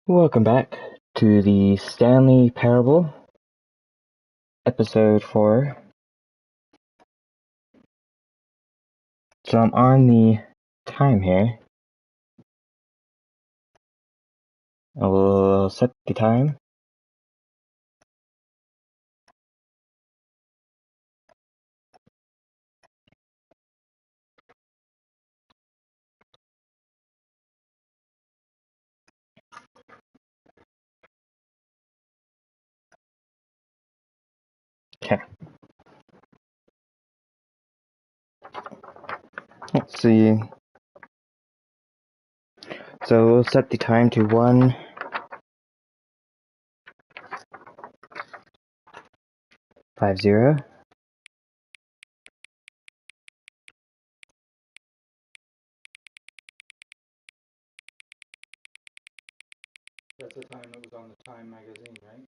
Welcome back to the Stanley Parable, episode 4. So I'm on the time here. I will set the time. Okay. Let's see. So we'll set the time to 1:50. That's the time that was on the Time magazine, right?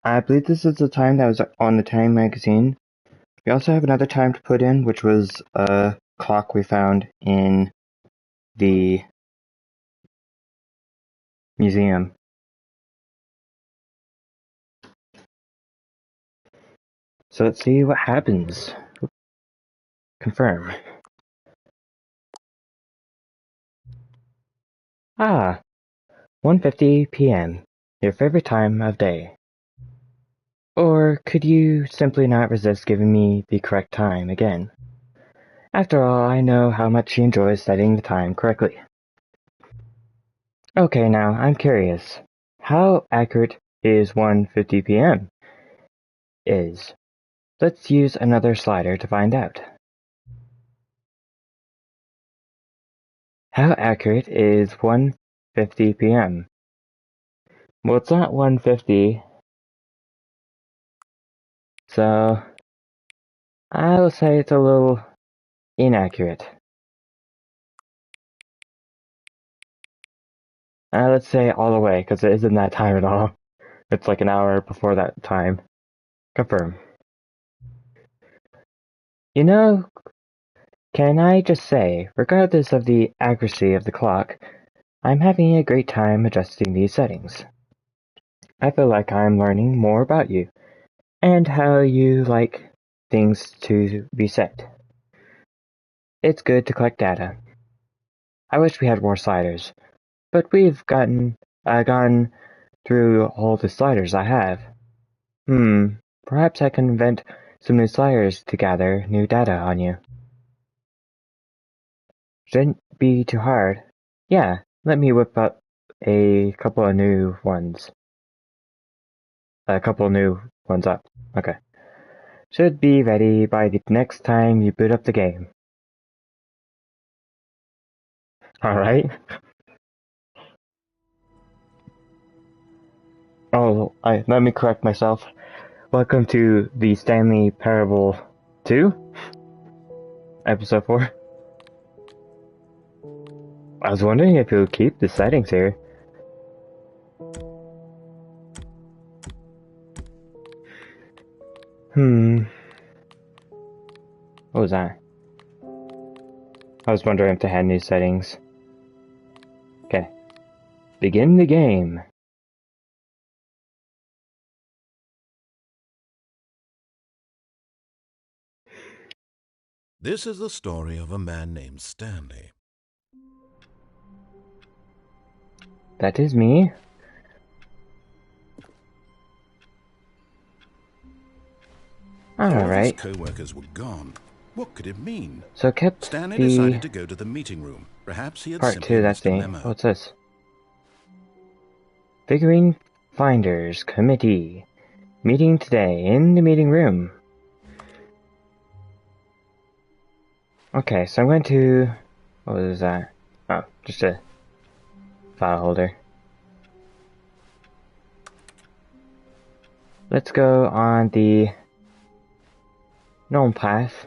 I believe this is the time that was on the Time magazine. We also have another time to put in, which was a clock we found in the museum. So let's see what happens. Confirm. Ah, 1:50 p.m. Your favorite time of day. Or could you simply not resist giving me the correct time again? After all, I know how much she enjoys setting the time correctly. Okay, now, I'm curious. How accurate is 1:50 p.m.? Let's use another slider to find out. How accurate is 1:50 p.m.? Well, it's not 1:50, so I will say it's a little inaccurate. Let's say all the way, because it isn't that time at all. It's like an hour before that time. Confirm. You know, can I just say, regardless of the accuracy of the clock, I'm having a great time adjusting these settings. I feel like I'm learning more about you, and how you like things to be set. It's good to collect data. I wish we had more sliders, but we've gone through all the sliders I have. Perhaps I can invent some new sliders to gather new data on you. Shouldn't be too hard. Yeah, let me whip up a couple of new ones. Up. Okay. Should be ready by the next time you boot up the game. Alright. Let me correct myself. Welcome to the Stanley Parable 2, episode 4. I was wondering if it would keep the settings here. What was that? I was wondering if they had new settings. Okay. Begin the game. This is the story of a man named Stanley. That is me. All of his Alright. co-workers were gone. What could it mean? So it kept Stanley the decided to go to the meeting room. Perhaps he had part simply 2 that missed a thing. memo. What's this? Figurine Finders Committee. Meeting today in the meeting room. Okay, so I'm going to... What was that? Oh, just a file holder. Let's go on the known path.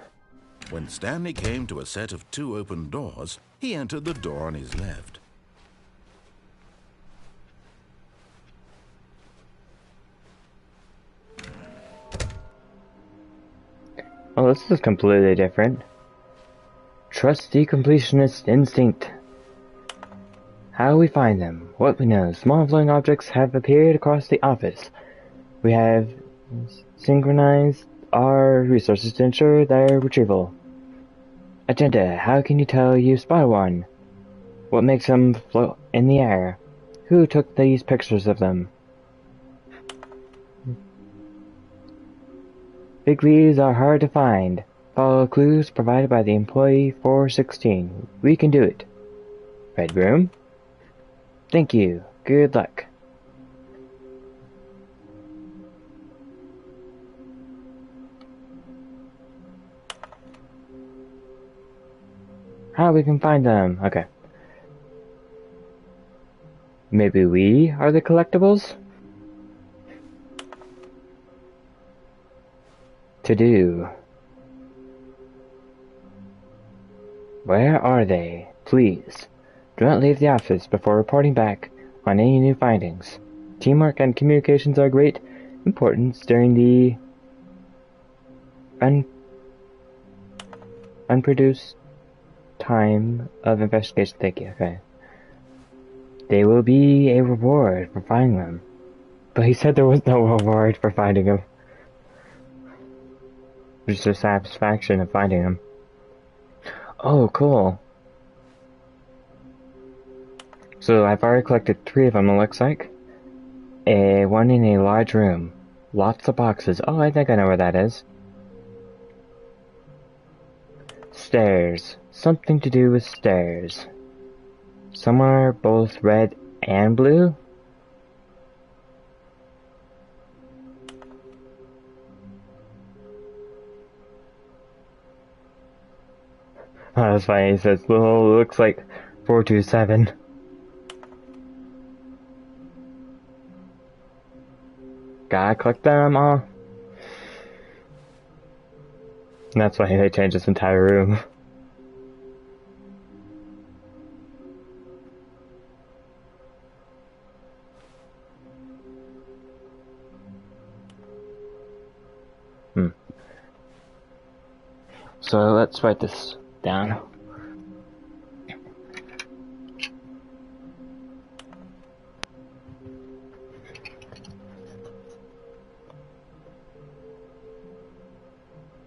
When Stanley came to a set of 2 open doors, he entered the door on his left. Oh, this is completely different. Trusty completionist instinct. How we find them? What we know. Small floating objects have appeared across the office. We have synchronized our resources to ensure their retrieval. Agenda. How can you tell you spotted one? What makes them float in the air? Who took these pictures of them? Big leads are hard to find. Follow clues provided by the employee 416. We can do it. Red room? Thank you. Good luck. How we can find them? Okay. Maybe we are the collectibles? To do. Where are they? Please, do not leave the office before reporting back on any new findings. Teamwork and communications are great importance during the unproduced time of investigation. Thank you. Okay. There will be a reward for finding them. But he said there was no reward for finding them. Just the satisfaction of finding them. Oh, cool. So I've already collected 3 of them, it looks like. One in a large room. Lots of boxes. Oh, I think I know where that is. Stairs. Something to do with stairs. Some are both red and blue? Oh, that's funny. He says, well, looks like 427. Gotta collect them all. And that's why they changed this entire room. So let's write this down.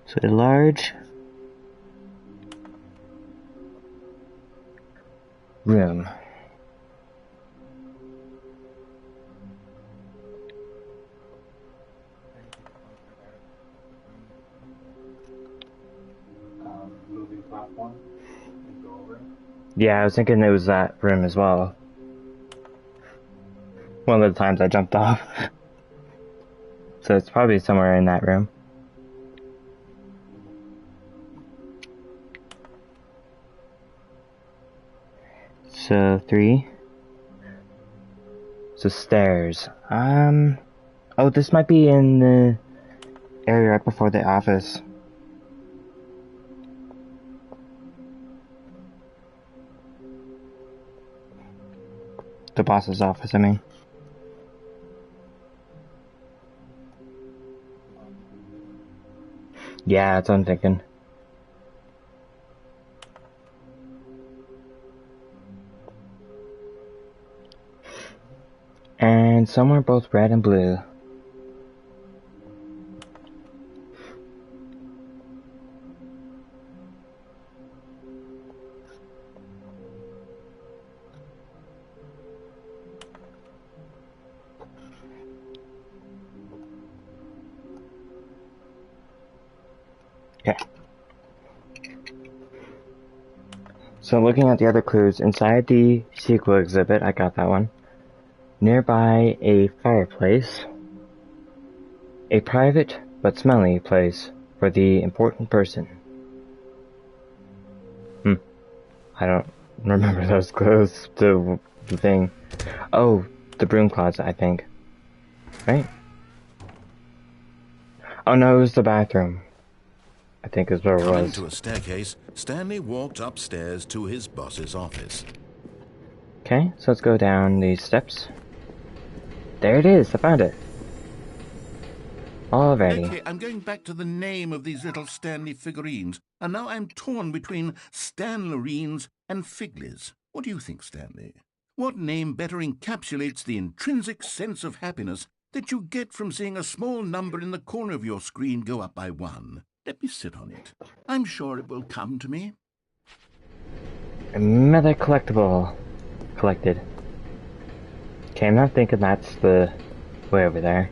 So a large room. Moving platform and go over it. Yeah, I was thinking it was that room as well. One of the times I jumped off. So it's probably somewhere in that room. So 3. So stairs. Oh, this might be in the area right before the office. The boss's office, I mean. Yeah, that's what I'm thinking. And some are both red and blue. Okay. So looking at the other clues, inside the sequel exhibit, I got that one. Nearby a fireplace. A private but smelly place for the important person. I don't remember those clues. The thing. Oh, the broom closet, I think. Right? Oh no, it was the bathroom. I think is where it Coming was. to a staircase, Stanley walked upstairs to his boss's office. Okay, so let's go down these steps. There it is, I found it. Already. Okay, I'm going back to the name of these little Stanley figurines, and now I'm torn between Stanlerines and Figlies. What do you think, Stanley? What name better encapsulates the intrinsic sense of happiness that you get from seeing a small number in the corner of your screen go up by 1? Let me sit on it. I'm sure it will come to me. Another collectible collected. Okay, I'm not thinking that's the way over there.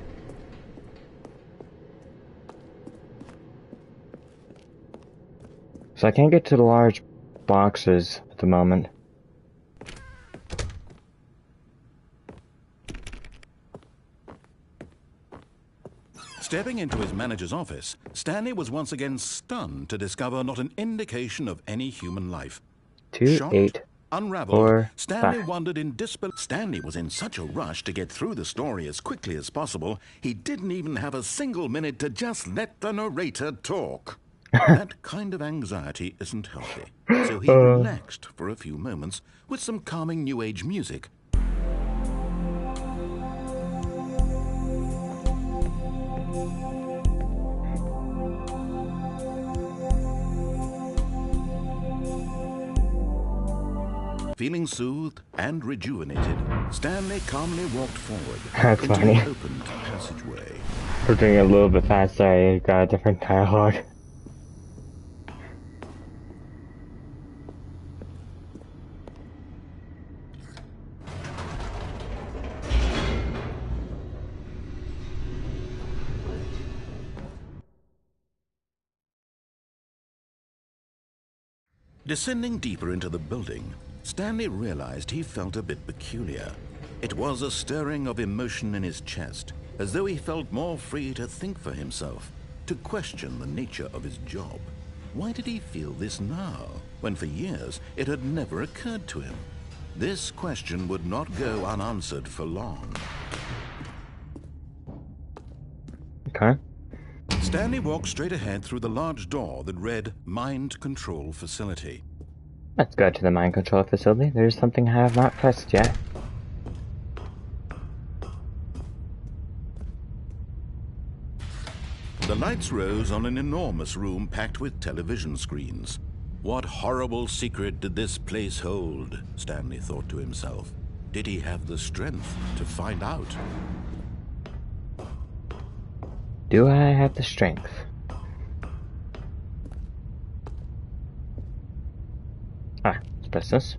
So I can't get to the large boxes at the moment. Stepping into his manager's office, Stanley was once again stunned to discover not an indication of any human life. 2, Shocked, 8, unraveled, 4, Stanley 5. wondered in disbelief. Stanley was in such a rush to get through the story as quickly as possible, he didn't even have a single minute to just let the narrator talk. That kind of anxiety isn't healthy, so he relaxed for a few moments with some calming New Age music. Feeling soothed and rejuvenated, Stanley calmly walked forward That's into funny. the opened passageway. We're doing it a little bit faster. I got a different dialogue. Descending deeper into the building, Stanley realized he felt a bit peculiar. It was a stirring of emotion in his chest, as though he felt more free to think for himself, to question the nature of his job. Why did he feel this now, when for years it had never occurred to him? This question would not go unanswered for long. Okay. Stanley walked straight ahead through the large door that read Mind Control Facility. Let's go to the mind control facility. There's something I have not pressed yet. The lights rose on an enormous room packed with television screens. What horrible secret did this place hold? Stanley thought to himself. Did he have the strength to find out? Do I have the strength? Let's press this.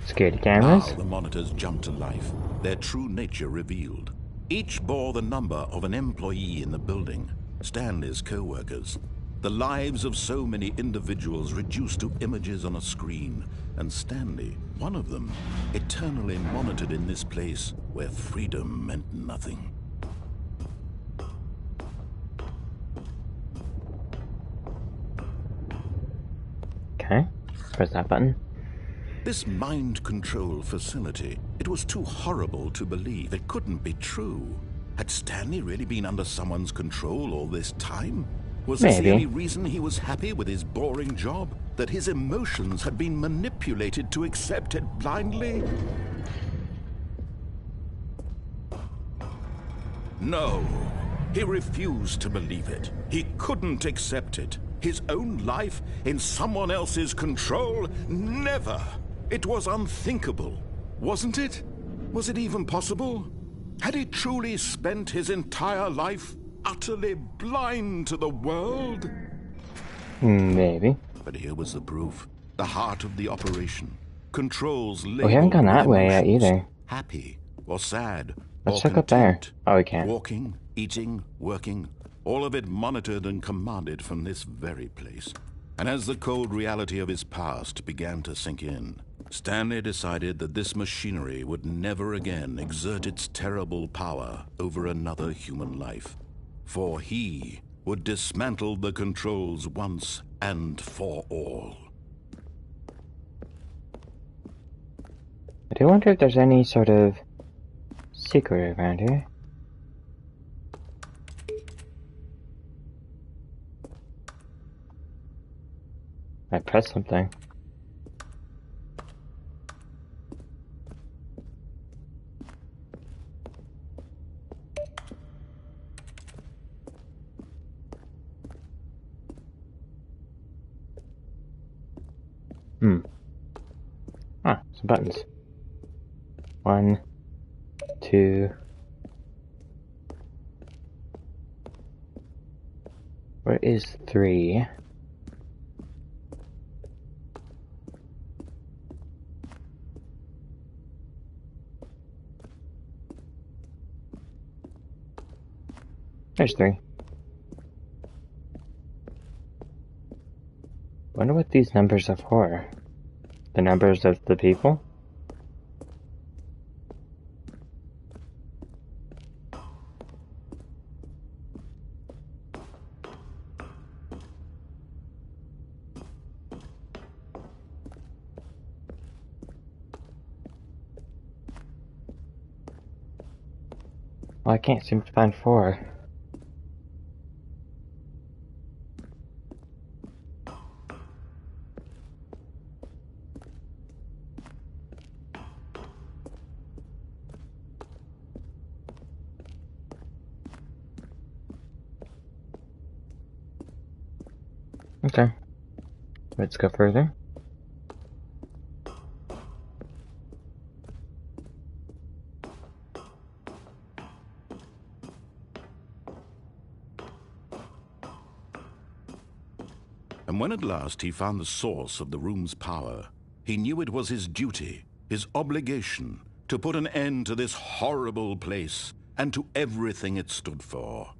Security cameras. Now the monitors jumped to life, their true nature revealed. Each bore the number of an employee in the building, Stanley's co-workers. The lives of so many individuals reduced to images on a screen, and Stanley, one of them, eternally monitored in this place where freedom meant nothing. Okay. Press that button. This mind control facility, it was too horrible to believe. It couldn't be true. Had Stanley really been under someone's control all this time? Was this the Maybe. only reason he was happy with his boring job? That his emotions had been manipulated to accept it blindly? No. He refused to believe it. He couldn't accept it. His own life in someone else's control? Never! It was unthinkable, wasn't it? Was it even possible? Had he truly spent his entire life utterly blind to the world? Maybe. But here was the proof. The heart of the operation. Controls labeled We haven't gone with that way yet emotions. either. Happy or sad Let's or check up there. content. Oh, we can. Walking, eating, working, all of it monitored and commanded from this very place. And as the cold reality of his past began to sink in, Stanley decided that this machinery would never again exert its terrible power over another human life. For he would dismantle the controls once and for all. I do wonder if there's any sort of secret around here. I pressed something. Some buttons. 1, 2. Where is 3? There's 3. Wonder what these numbers are for. The numbers of the people? Well, I can't seem to find 4. Okay. Let's go further. And when at last he found the source of the room's power, he knew it was his duty, his obligation, to put an end to this horrible place and to everything it stood for.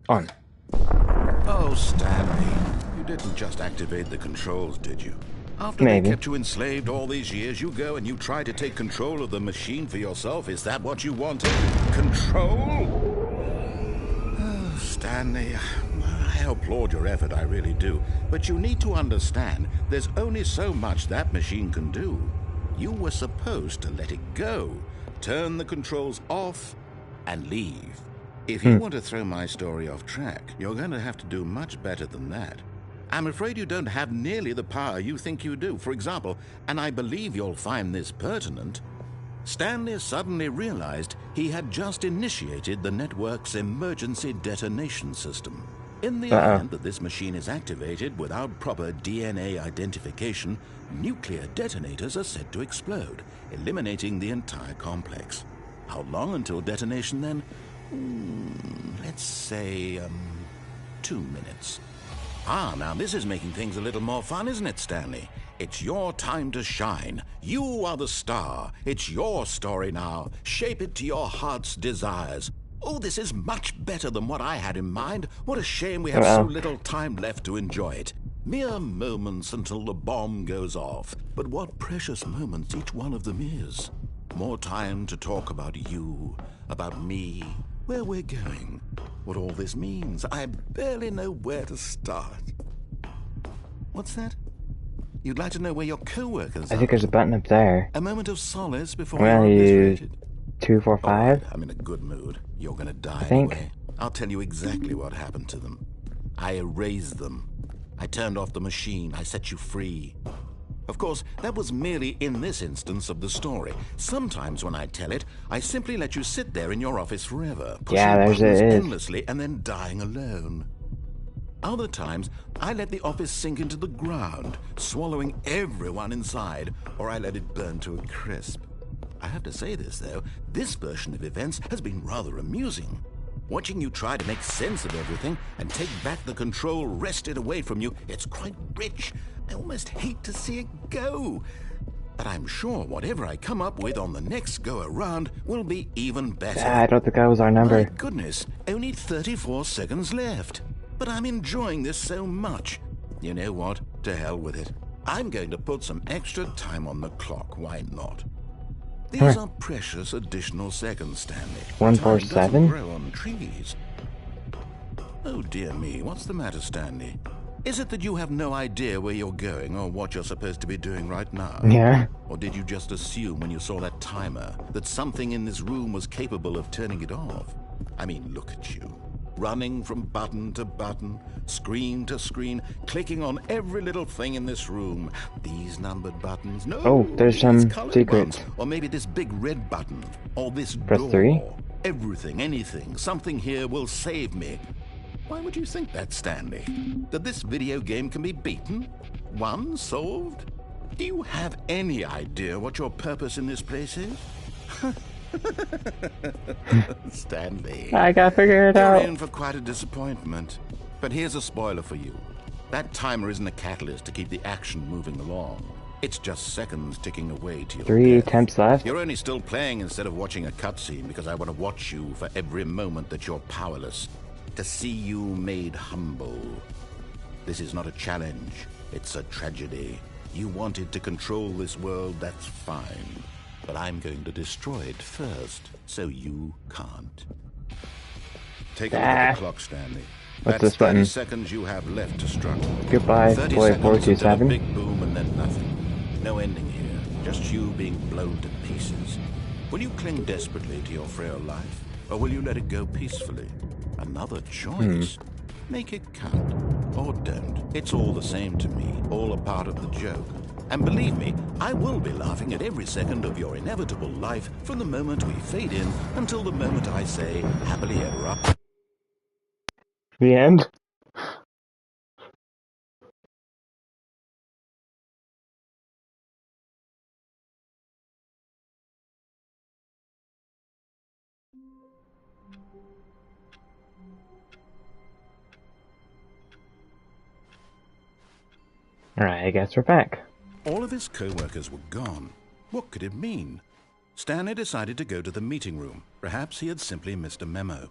On. Oh, Stanley, you didn't just activate the controls, did you? After Maybe. they kept you enslaved all these years, you go and you try to take control of the machine for yourself. Is that what you wanted? Control? Oh, Stanley, I applaud your effort, I really do. But you need to understand, there's only so much that machine can do. You were supposed to let it go, turn the controls off, and leave. If you want to throw my story off track, you're going to have to do much better than that. I'm afraid you don't have nearly the power you think you do. For example, and I believe you'll find this pertinent, Stanley suddenly realized he had just initiated the network's emergency detonation system. In the event that this machine is activated without proper DNA identification, nuclear detonators are said to explode, eliminating the entire complex. How long until detonation then? Let's say, 2 minutes. Ah, now this is making things a little more fun, isn't it, Stanley? It's your time to shine. You are the star. It's your story now. Shape it to your heart's desires. Oh, this is much better than what I had in mind. What a shame we have so little time left to enjoy it. Mere moments until the bomb goes off. But what precious moments each one of them is. More time to talk about you, about me, where we're going, what all this means. I barely know where to start. What's that? You'd like to know where your co-workers are? I think there's a button up there. A moment of solace before Well, you're you obliterated. 2, 4, 5. I'm in a good mood. You're gonna die think. anyway. I'll tell you exactly what happened to them. I erased them. I turned off the machine. I set you free. Of course, that was merely in this instance of the story. Sometimes when I tell it, I simply let you sit there in your office forever, pushing buttons endlessly and then dying alone. Other times, I let the office sink into the ground, swallowing everyone inside, or I let it burn to a crisp. I have to say this, though, this version of events has been rather amusing. Watching you try to make sense of everything and take back the control wrested away from you, it's quite rich. I almost hate to see it go. But I'm sure whatever I come up with on the next go-around will be even better. I don't think that was our number. My goodness, only 34 seconds left. But I'm enjoying this so much. You know what? To hell with it. I'm going to put some extra time on the clock. Why not? These are precious additional seconds, Stanley. 147? Time doesn't grow on trees. Oh dear me, what's the matter, Stanley? Is it that you have no idea where you're going or what you're supposed to be doing right now? Yeah. Or did you just assume when you saw that timer that something in this room was capable of turning it off? I mean, look at you. Running from button to button, screen to screen, clicking on every little thing in this room. These numbered buttons. No, Oh, there's these some colored secrets. ones. Or maybe this big red button. Or this Press door. 3. Everything, anything, something here will save me. Why would you think that, Stanley? That this video game can be beaten? Won? Solved? Do you have any idea what your purpose in this place is? Stanley. I gotta figure it You're out. in for quite a disappointment. But here's a spoiler for you. That timer isn't a catalyst to keep the action moving along. It's just seconds ticking away to your 3 death. attempts left. You're only still playing instead of watching a cutscene because I want to watch you for every moment that you're powerless. To see you made humble. This is not a challenge. It's a tragedy. You wanted to control this world, that's fine. But I'm going to destroy it first, so you can't. Take a look at the clock, Stanley. What's That's this 30 button? seconds you have left to struggle. Goodbye, 30 boy seconds until a 427. big boom and then nothing. No ending here, just you being blown to pieces. Will you cling desperately to your frail life, or will you let it go peacefully? Another choice. Make it count, or don't. It's all the same to me, all a part of the joke. And believe me, I will be laughing at every second of your inevitable life from the moment we fade in until the moment I say, happily ever after. The end? Alright, I guess we're back. All of his co-workers were gone. What could it mean? Stanley decided to go to the meeting room. Perhaps he had simply missed a memo.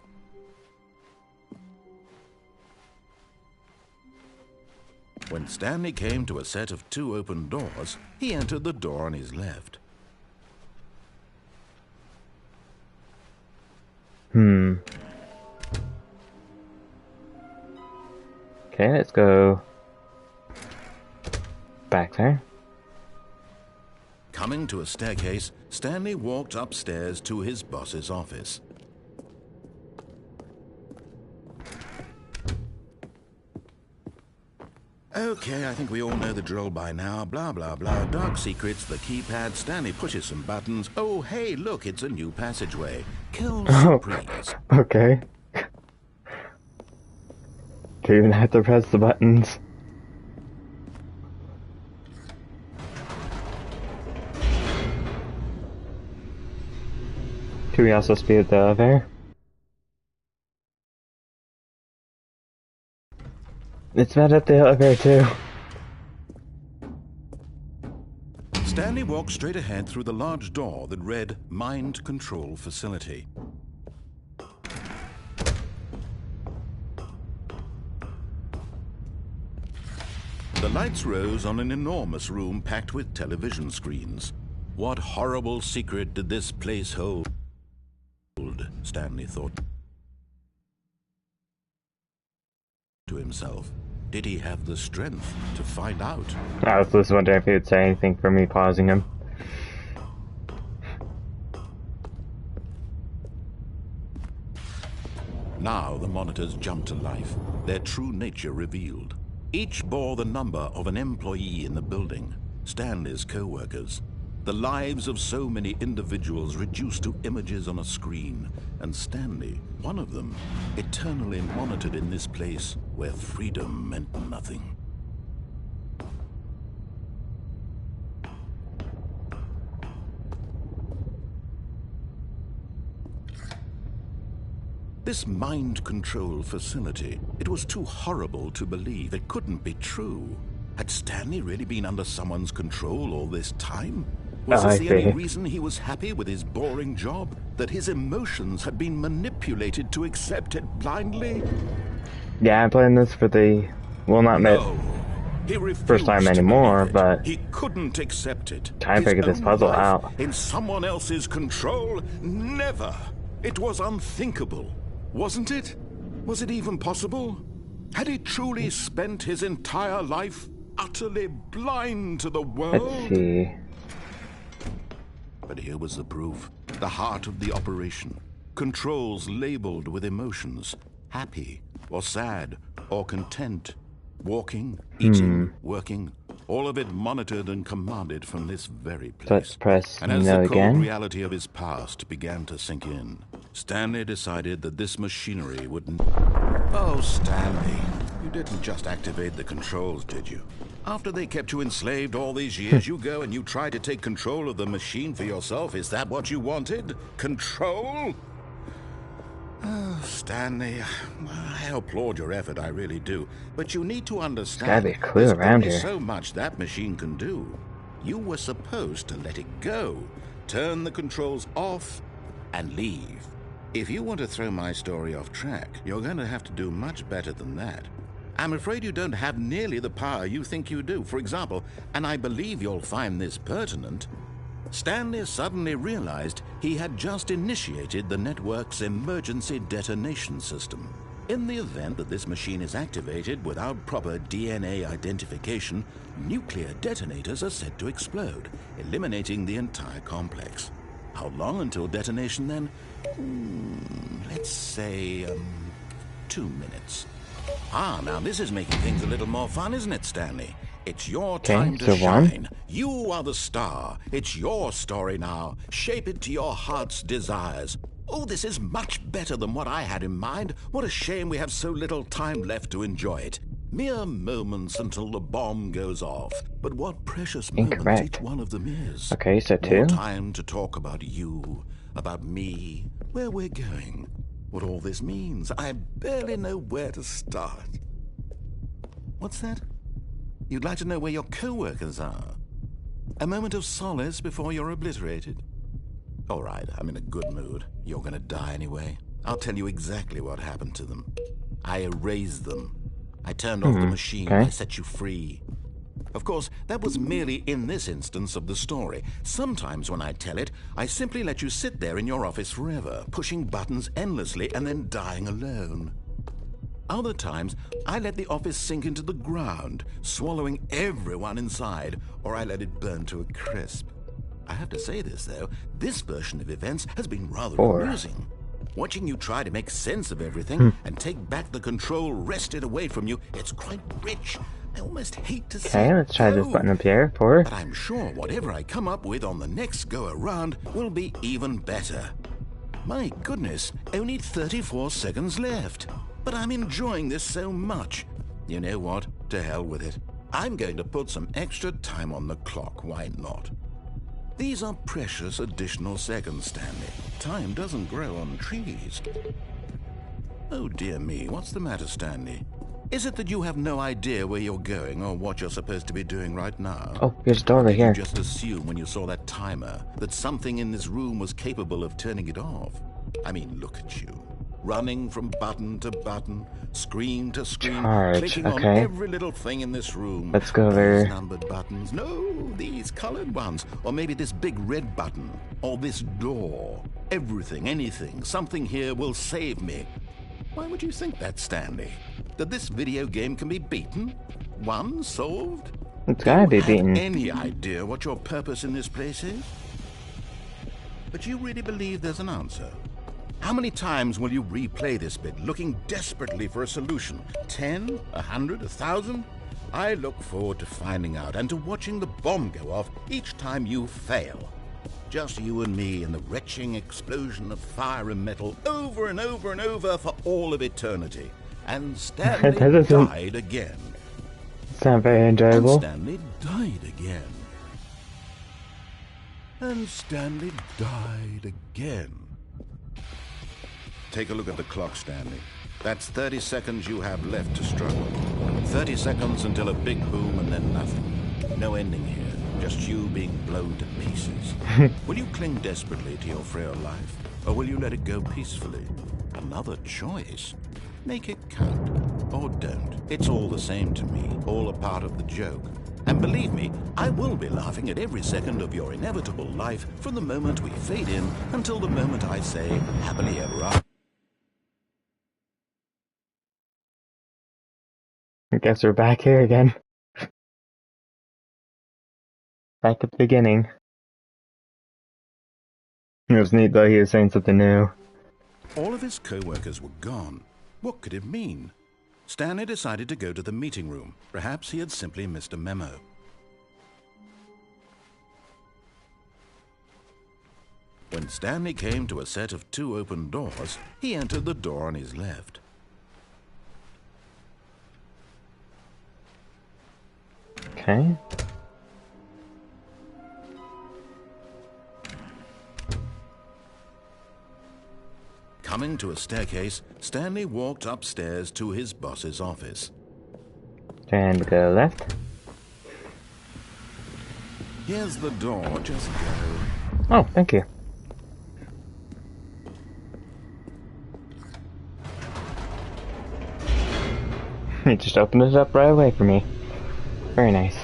When Stanley came to a set of 2 open doors, he entered the door on his left. Okay, let's go back there. Coming to a staircase, Stanley walked upstairs to his boss's office. Okay, I think we all know the drill by now. Blah, blah, blah. Dark secrets, the keypad. Stanley pushes some buttons. Oh, hey, look, it's a new passageway. Kill surprise. Okay. Don't even have to press the buttons. Can we also speed the elevator? It's bad at the elevator too. Stanley walked straight ahead through the large door that read Mind Control Facility. The lights rose on an enormous room packed with television screens. What horrible secret did this place hold? Stanley thought to himself. Did he have the strength to find out? I was just wondering if he would say anything for me pausing him. Now the monitors jumped to life, their true nature revealed. Each bore the number of an employee in the building, Stanley's co-workers. The lives of so many individuals reduced to images on a screen, and Stanley, one of them, eternally monitored in this place where freedom meant nothing. This mind control facility, it was too horrible to believe. It couldn't be true. Had Stanley really been under someone's control all this time? Was this the only reason he was happy with his boring job? That his emotions had been manipulated to accept it blindly? Yeah, I'm playing this for the, well, not first time anymore, but he couldn't accept it. Time to figure this puzzle out. In someone else's control? Never. It was unthinkable, wasn't it? Was it even possible? Had he truly spent his entire life utterly blind to the world? Let's see. But here was the proof. The heart of the operation. Controls labeled with emotions. Happy, or sad, or content. Walking, eating, working. All of it monitored and commanded from this very place. Let's press And as no the cold again. reality of his past began to sink in, Stanley decided that this machinery wouldn't... Oh, Stanley, You didn't just activate the controls, did you? After they kept you enslaved all these years, you go and you try to take control of the machine for yourself. Is that what you wanted? Control? Oh, Stanley, I applaud your effort, I really do. But you need to understand, There's gotta be a clue there's around only here. so much that machine can do. You were supposed to let it go, turn the controls off, and leave. If you want to throw my story off track, you're going to have to do much better than that. I'm afraid you don't have nearly the power you think you do. For example, and I believe you'll find this pertinent, Stanley suddenly realized he had just initiated the network's emergency detonation system. In the event that this machine is activated without proper DNA identification, nuclear detonators are said to explode, eliminating the entire complex. How long until detonation then? Let's say, 2 minutes. Now this is making things a little more fun, isn't it, Stanley? It's your time to shine. You are the star. It's your story now. Shape it to your heart's desires. Oh, this is much better than what I had in mind. What a shame we have so little time left to enjoy it. Mere moments until the bomb goes off. But what precious moments each one of them is. Okay, so 2. More time to talk about you, about me, where we're going, what all this means. I barely know where to start. What's that? You'd like to know where your co-workers are? A moment of solace before you're obliterated? All right, I'm in a good mood. You're gonna die anyway. I'll tell you exactly what happened to them. I erased them. I turned off the machine. I set you free. Of course, that was merely in this instance of the story. Sometimes when I tell it, I simply let you sit there in your office forever, pushing buttons endlessly and then dying alone. Other times, I let the office sink into the ground, swallowing everyone inside, or I let it burn to a crisp. I have to say this, though, this version of events has been rather amusing. Watching you try to make sense of everything and take back the control wrested away from you, it's quite rich. I almost hate to see it. Okay, let's try this button up here. 4. But I'm sure whatever I come up with on the next go-around will be even better. My goodness, only 34 seconds left. But I'm enjoying this so much. You know what? To hell with it. I'm going to put some extra time on the clock. Why not? These are precious additional seconds, Stanley. Time doesn't grow on trees. Oh dear me, what's the matter, Stanley? Is it that you have no idea where you're going or what you're supposed to be doing right now? Oh, there's a door over here. You just assume when you saw that timer that something in this room was capable of turning it off. I mean, look at you. Running from button to button, screen to screen, clicking on every little thing in this room. Let's go over. These numbered buttons. No, these colored ones. Or maybe this big red button. Or this door. Everything, anything, something here will save me. Why would you think that, Stanley? That this video game can be beaten? Won? Solved? It's gotta be beaten. Do you have any idea what your purpose in this place is? But you really believe there's an answer? How many times will you replay this bit, looking desperately for a solution? 10? 100? 1,000? I look forward to finding out and to watching the bomb go off each time you fail. Just you and me and the retching explosion of fire and metal over and over and over for all of eternity. And Stanley died again. It's not very enjoyable. And Stanley died again. And Stanley died again. Take a look at the clock, Stanley. That's 30 seconds you have left to struggle. 30 seconds until a big boom and then nothing. No ending here. Just you being blown to pieces. Will you cling desperately to your frail life, or will you let it go peacefully? Another choice. Make it count, or don't. It's all the same to me, all a part of the joke. And believe me, I will be laughing at every second of your inevitable life from the moment we fade in until the moment I say, happily ever after. I guess we're back here again. Back at the beginning. It was neat though, he was saying something new. All of his co-workers were gone. What could it mean? Stanley decided to go to the meeting room. Perhaps he had simply missed a memo. When Stanley came to a set of 2 open doors, he entered the door on his left. Okay. Coming to a staircase, Stanley walked upstairs to his boss's office. And go left. Here's the door, just go. Oh, thank you. He just opened it up right away for me. Very nice.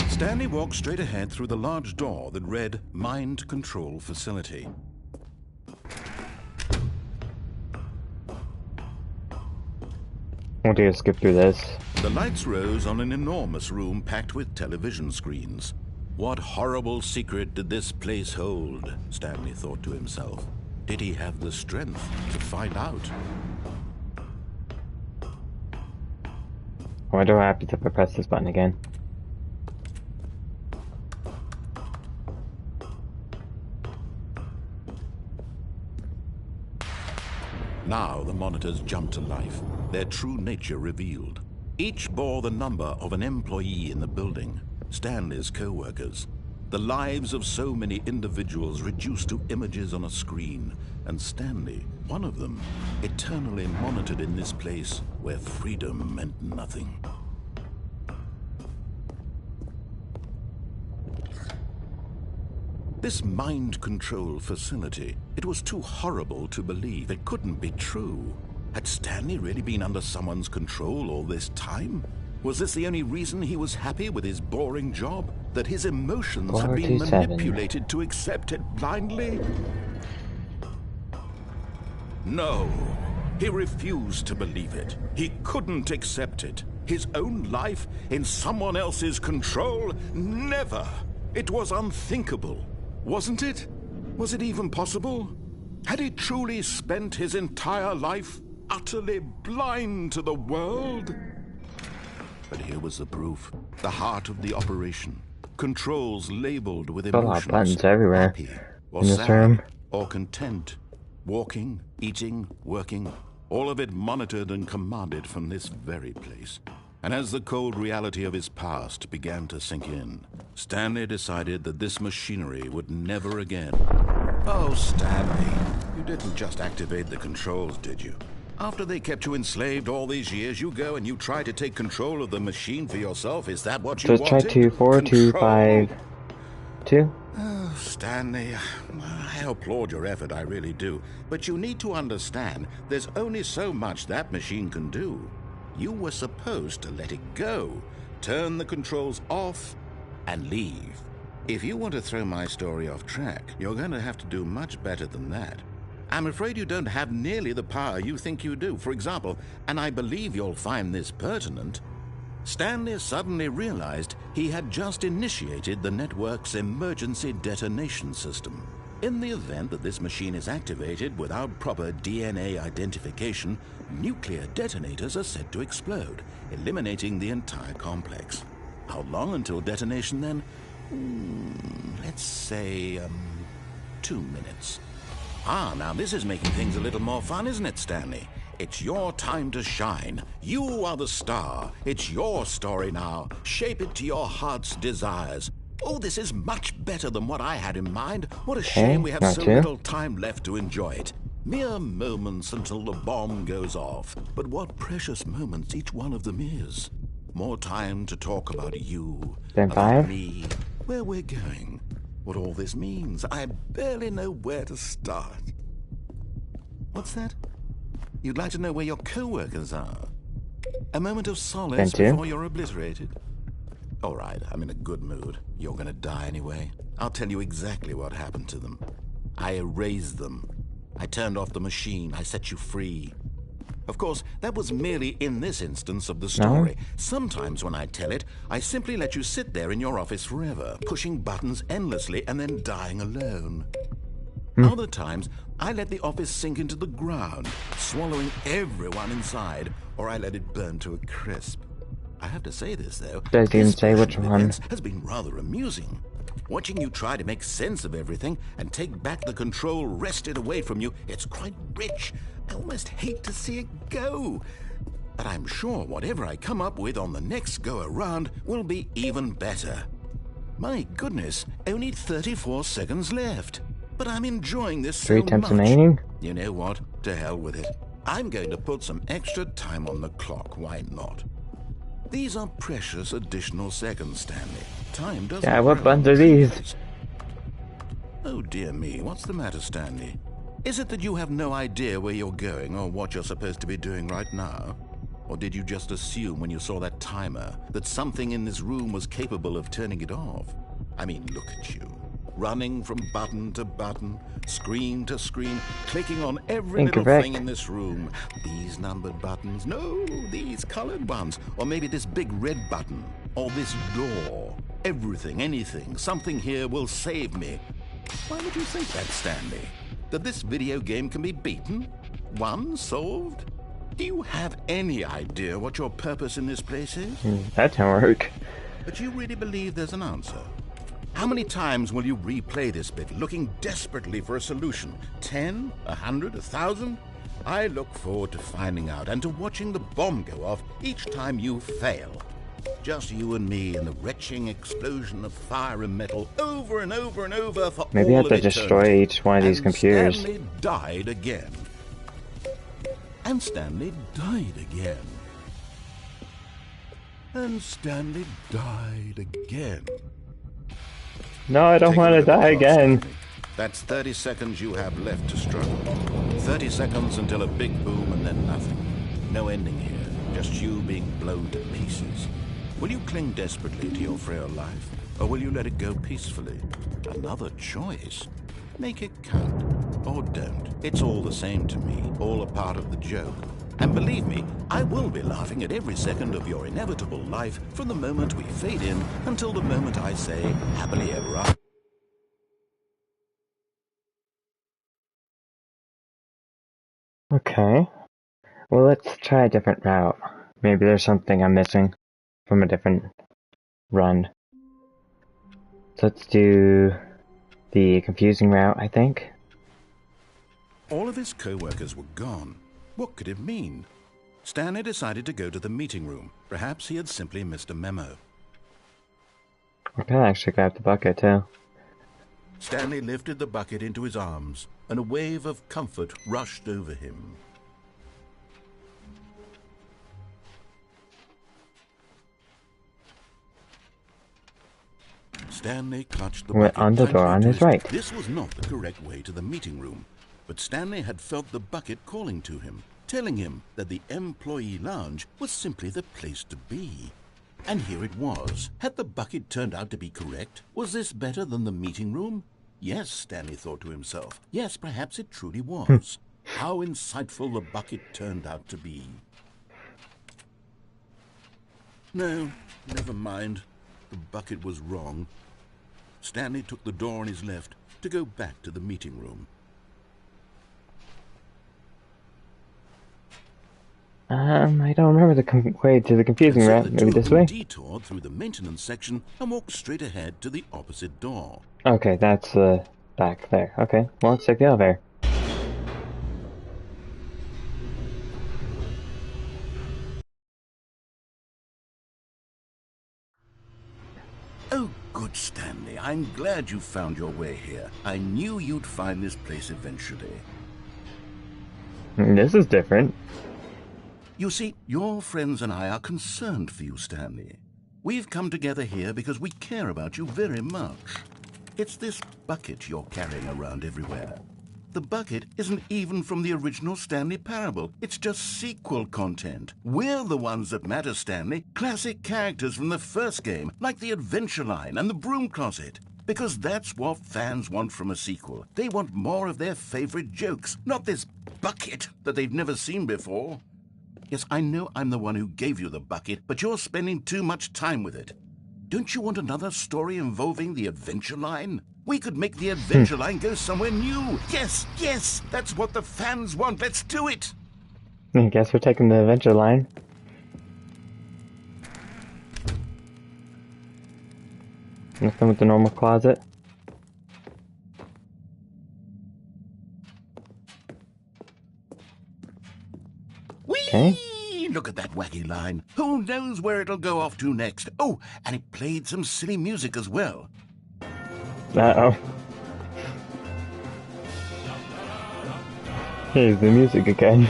Stanley walked straight ahead through the large door that read Mind Control Facility. Won't you skip through this? The lights rose on an enormous room packed with television screens. What horrible secret did this place hold? Stanley thought to himself. Did he have the strength to find out? Why do I have to press this button again? Now the monitors jumped to life, their true nature revealed. Each bore the number of an employee in the building, Stanley's co-workers. The lives of so many individuals reduced to images on a screen, and Stanley, one of them, eternally monitored in this place where freedom meant nothing. This mind control facility, it was too horrible to believe. It couldn't be true. Had Stanley really been under someone's control all this time? Was this the only reason he was happy with his boring job? That his emotions had been 47. manipulated to accept it blindly? No, he refused to believe it. He couldn't accept it. His own life in someone else's control? Never! It was unthinkable. Wasn't it? Was it even possible? Had he truly spent his entire life utterly blind to the world? But here was the proof. The heart of the operation. Controls labeled with A lot of emotions. buttons everywhere Happy or in this sad room. or content. Walking, eating, working. All of it monitored and commanded from this very place. And as the cold reality of his past began to sink in, Stanley decided that this machinery would never again... Oh, Stanley, you didn't just activate the controls, did you? After they kept you enslaved all these years, you go and you try to take control of the machine for yourself. Is that what you Just wanted? try 2, 4, 2, 5, 2. Oh, Stanley, I applaud your effort, I really do. But you need to understand, there's only so much that machine can do. You were supposed to let it go, turn the controls off, and leave. If you want to throw my story off track, you're going to have to do much better than that. I'm afraid you don't have nearly the power you think you do. For example, and I believe you'll find this pertinent, Stanley suddenly realized he had just initiated the network's emergency detonation system. In the event that this machine is activated without proper DNA identification, nuclear detonators are set to explode, eliminating the entire complex. How long until detonation then? Let's say, 2 minutes. Ah, now this is making things a little more fun, isn't it, Stanley? It's your time to shine. You are the star. It's your story now. Shape it to your heart's desires. Oh, this is much better than what I had in mind. What a shame we have so little time left to enjoy it. Mere moments until the bomb goes off. But what precious moments each one of them is. More time to talk about you, about me, where we're going, what all this means. I barely know where to start. What's that? You'd like to know where your co-workers are? A moment of solace before you're obliterated? All right, I'm in a good mood. You're gonna die anyway. I'll tell you exactly what happened to them. I erased them. I turned off the machine. I set you free. Of course, that was merely in this instance of the story. Sometimes when I tell it, I simply let you sit there in your office forever, pushing buttons endlessly and then dying alone. Other times, I let the office sink into the ground, swallowing everyone inside, or I let it burn to a crisp. I have to say this, though. Does he even say which one? Has been rather amusing. Watching you try to make sense of everything and take back the control wrested away from you, it's quite rich. I almost hate to see it go. But I'm sure whatever I come up with on the next go-around will be even better. My goodness, only 34 seconds left. But I'm enjoying this so 3 much. attempts remaining. You know what? To hell with it. I'm going to put some extra time on the clock. Why not? These are precious additional seconds, Stanley. Time doesn't... Yeah, what grow buttons on are these? trees. Oh dear me, what's the matter, Stanley? Is it that you have no idea where you're going or what you're supposed to be doing right now? Or did you just assume when you saw that timer that something in this room was capable of turning it off? I mean, look at you. Running from button to button, screen to screen, clicking on every little Incorrect. thing in this room. These numbered buttons, no, these colored ones. Or maybe this big red button, or this door. Everything, anything, something here will save me. Why would you think that, Stanley? That this video game can be beaten? Won? Solved? Do you have any idea what your purpose in this place is? That don't work. But you really believe there's an answer? How many times will you replay this bit, looking desperately for a solution? 10? 100? 1,000? I look forward to finding out and to watching the bomb go off each time you fail. Just you and me and the retching explosion of fire and metal over and over and over for Maybe I all have to of destroy eternity. each one of these And computers. Stanley died again. And Stanley died again. And Stanley died again. No, I don't Take a want to look at the die clock, again. Stanley. That's 30 seconds you have left to struggle. 30 seconds until a big boom and then nothing. No ending here, just you being blown to pieces. Will you cling desperately to your frail life, or will you let it go peacefully? Another choice. Make it count, or don't. It's all the same to me, all a part of the joke. And believe me, I will be laughing at every second of your inevitable life from the moment we fade in until the moment I say, happily ever after. Okay. Well, let's try a different route. Maybe there's something I'm missing from a different run. So let's do the confusing route, I think. All of his co-workers were gone. What could it mean? Stanley decided to go to the meeting room. Perhaps he had simply missed a memo. I can actually grab the bucket too. Stanley lifted the bucket into his arms, and a wave of comfort rushed over him. Stanley clutched the We're bucket on the door tightly on to his right. This was not the correct way to the meeting room, but Stanley had felt the bucket calling to him, telling him that the employee lounge was simply the place to be. And here it was. Had the bucket turned out to be correct? Was this better than the meeting room? Yes, Stanley thought to himself. Yes, perhaps it truly was. How insightful the bucket turned out to be. No, never mind. The bucket was wrong. Stanley took the door on his left to go back to the meeting room. I don't remember the way to the confusing And so route. the Maybe two of this them way? detoured through the maintenance section and walked straight ahead to the opposite door. Okay, that's the back there. Okay, well, let's take the elevator. Oh, good, Stanley. I'm glad you found your way here. I knew you'd find this place eventually. This is different. You see, your friends and I are concerned for you, Stanley. We've come together here because we care about you very much. It's this bucket you're carrying around everywhere. The bucket isn't even from the original Stanley Parable. It's just sequel content. We're the ones that matter, Stanley. Classic characters from the first game, like the Adventure Line and the Broom Closet. Because that's what fans want from a sequel. They want more of their favorite jokes, not this bucket that they've never seen before. Yes, I know I'm the one who gave you the bucket, but you're spending too much time with it. Don't you want another story involving the Adventure Line? We could make the Adventure Line go somewhere new. Yes, yes, that's what the fans want. Let's do it. I guess we're taking the adventure line. Nothing with the normal closet. Okay. Whee! Look at that wacky line. Who knows where it'll go off to next? Oh, and it played some silly music as well. Uh-oh. Here's the music again.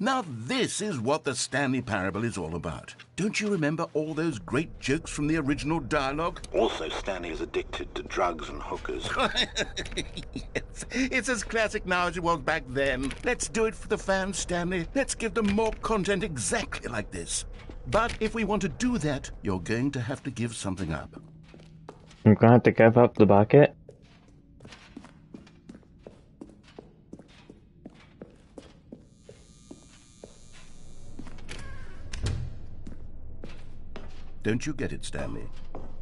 Now this is what the Stanley Parable is all about. Don't you remember all those great jokes from the original dialogue? Also, Stanley is addicted to drugs and hookers. Yes, it's as classic now as it was back then. Let's do it for the fans, Stanley. Let's give them more content exactly like this. But if we want to do that, you're going to have to give something up. I'm gonna have to give up the bucket. Don't you get it, Stanley?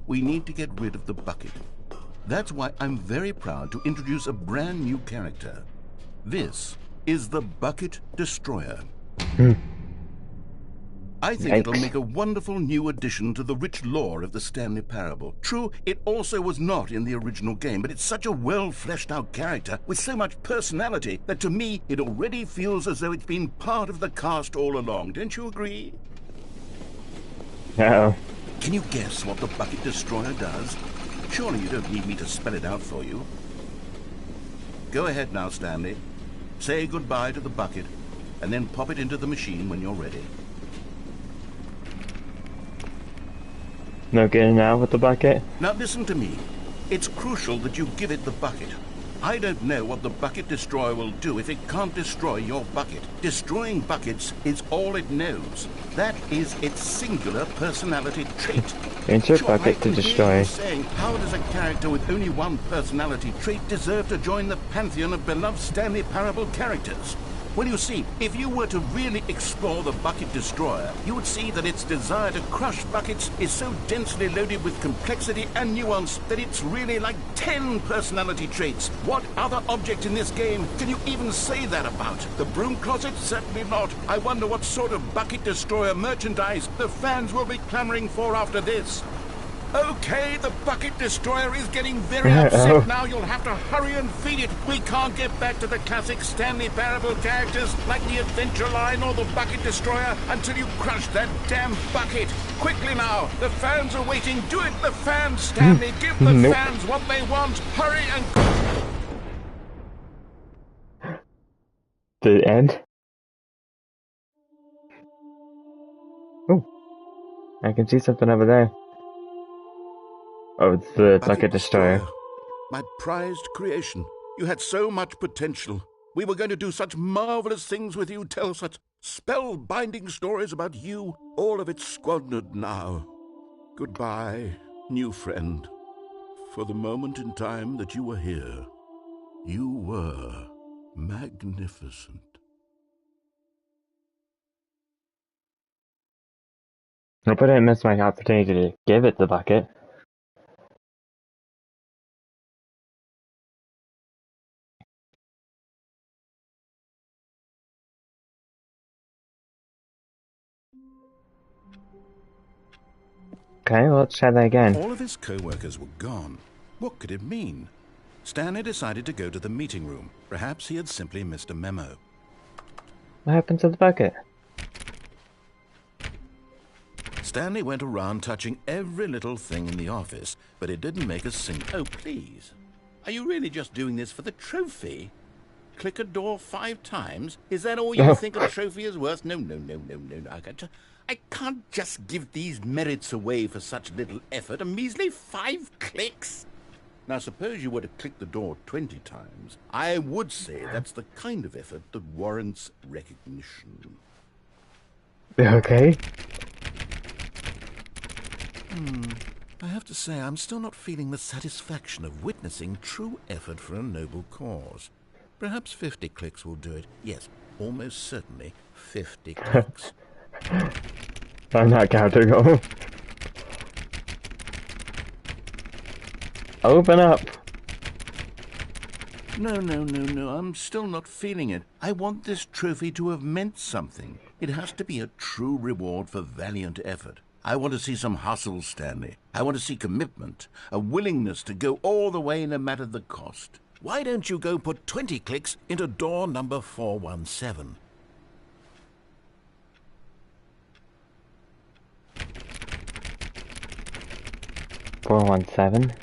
We need to get rid of the bucket. That's why I'm very proud to introduce a brand new character. This is the Bucket Destroyer. I think it'll make a wonderful new addition to the rich lore of the Stanley Parable. True, it also was not in the original game, but it's such a well-fleshed-out character with so much personality that to me it already feels as though it's been part of the cast all along. Don't you agree? Uh-oh. Can you guess what the Bucket Destroyer does? Surely you don't need me to spell it out for you. Go ahead now, Stanley. Say goodbye to the bucket, and then pop it into the machine when you're ready. No getting out with the bucket? Now listen to me. It's crucial that you give it the bucket. I don't know what the Bucket Destroyer will do if it can't destroy your bucket. Destroying buckets is all it knows. That is its singular personality trait. Insert bucket to destroy. Saying, how does a character with only one personality trait deserve to join the pantheon of beloved Stanley Parable characters? Well, you see, if you were to really explore the Bucket Destroyer, you would see that its desire to crush buckets is so densely loaded with complexity and nuance that it's really like 10 personality traits. What other object in this game can you even say that about? The broom closet? Certainly not. I wonder what sort of Bucket Destroyer merchandise the fans will be clamoring for after this. Okay, the Bucket Destroyer is getting very upset now. You'll have to hurry and feed it. We can't get back to the classic Stanley Parable characters like the Adventure Line or the Bucket Destroyer until you crush that damn bucket. Quickly now, the fans are waiting. Do it, the fans, Stanley. Give the fans what they want. Hurry and... The end? Oh, I can see something over there. Oh, it's the Bucket Destroyer. My prized creation. You had so much potential. We were going to do such marvelous things with you, tell such spell-binding stories about you. All of it squandered now. Goodbye, new friend. For the moment in time that you were here, you were magnificent. I hope I didn't miss my opportunity to give it the bucket. Okay, well, let's try that again. All of his co-workers were gone. What could it mean? Stanley decided to go to the meeting room. Perhaps he had simply missed a memo. What happened to the bucket? Stanley went around touching every little thing in the office, but it didn't make a single... Oh, please. Are you really just doing this for the trophy? Click a door 5 times? Is that all you think a trophy is worth? No. I can't just give these merits away for such little effort. A measly 5 clicks? Now, suppose you were to click the door 20 times. I would say that's the kind of effort that warrants recognition. Okay. I have to say, I'm still not feeling the satisfaction of witnessing true effort for a noble cause. Perhaps 50 clicks will do it. Yes, almost certainly 50 clicks. I'm not counting them. Open up! No, I'm still not feeling it. I want this trophy to have meant something. It has to be a true reward for valiant effort. I want to see some hustle, Stanley. I want to see commitment, a willingness to go all the way no matter the cost. Why don't you go put 20 clicks into door number 417? $417.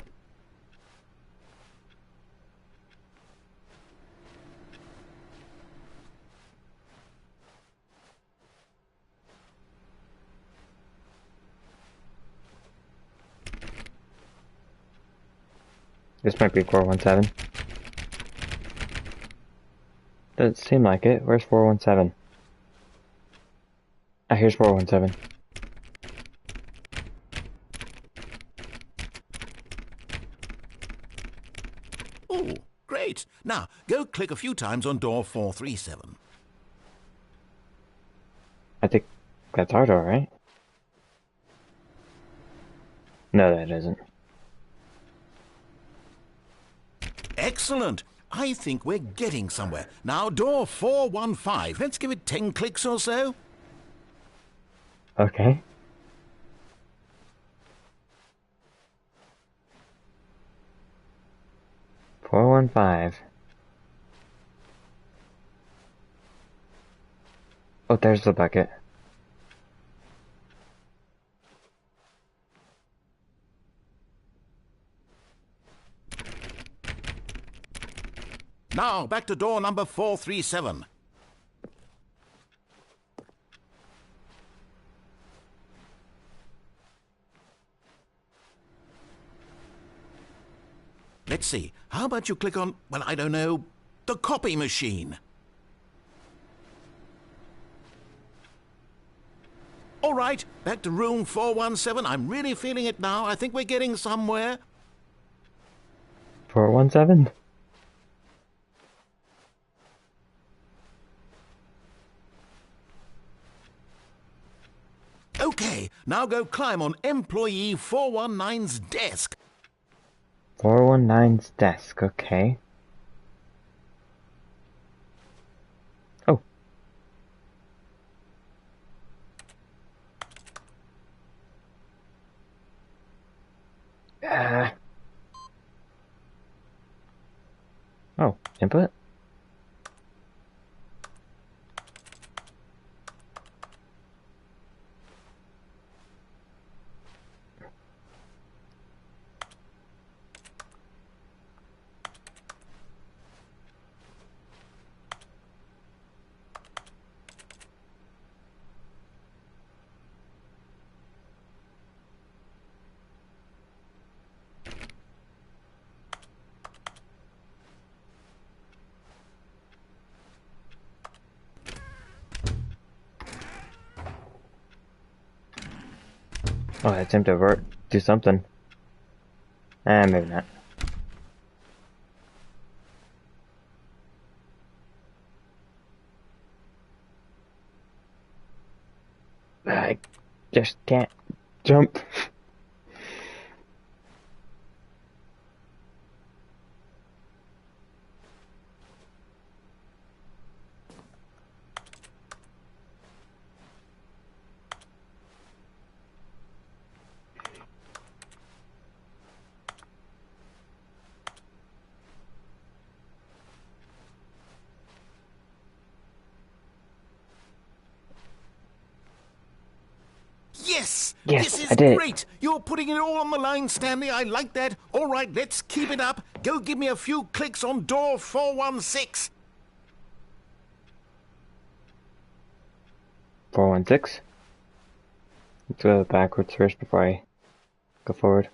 This might be 417. Doesn't seem like it. Where's 417? Ah, here's 417. Oh, great. Now, go click a few times on door 437. I think that's our door, right? No, that isn't. Excellent. I think we're getting somewhere. Now, door 415. Let's give it 10 clicks or so. Okay. $415. Oh, there's the bucket. Now, back to door number 437. Let's see. How about you click on, well, I don't know, the copy machine? All right, back to room 417. I'm really feeling it now. I think we're getting somewhere. 417? Okay, now go climb on employee 419's desk. 419's desk, okay. Oh. Oh, input? Oh, I attempt to work, do something. Maybe not. I just can't jump. Yes! Yes, This I is did. great! You're putting it all on the line, Stanley. I like that. All right, let's keep it up. Go give me a few clicks on door 416. 416? Let's go backwards first before I go forward.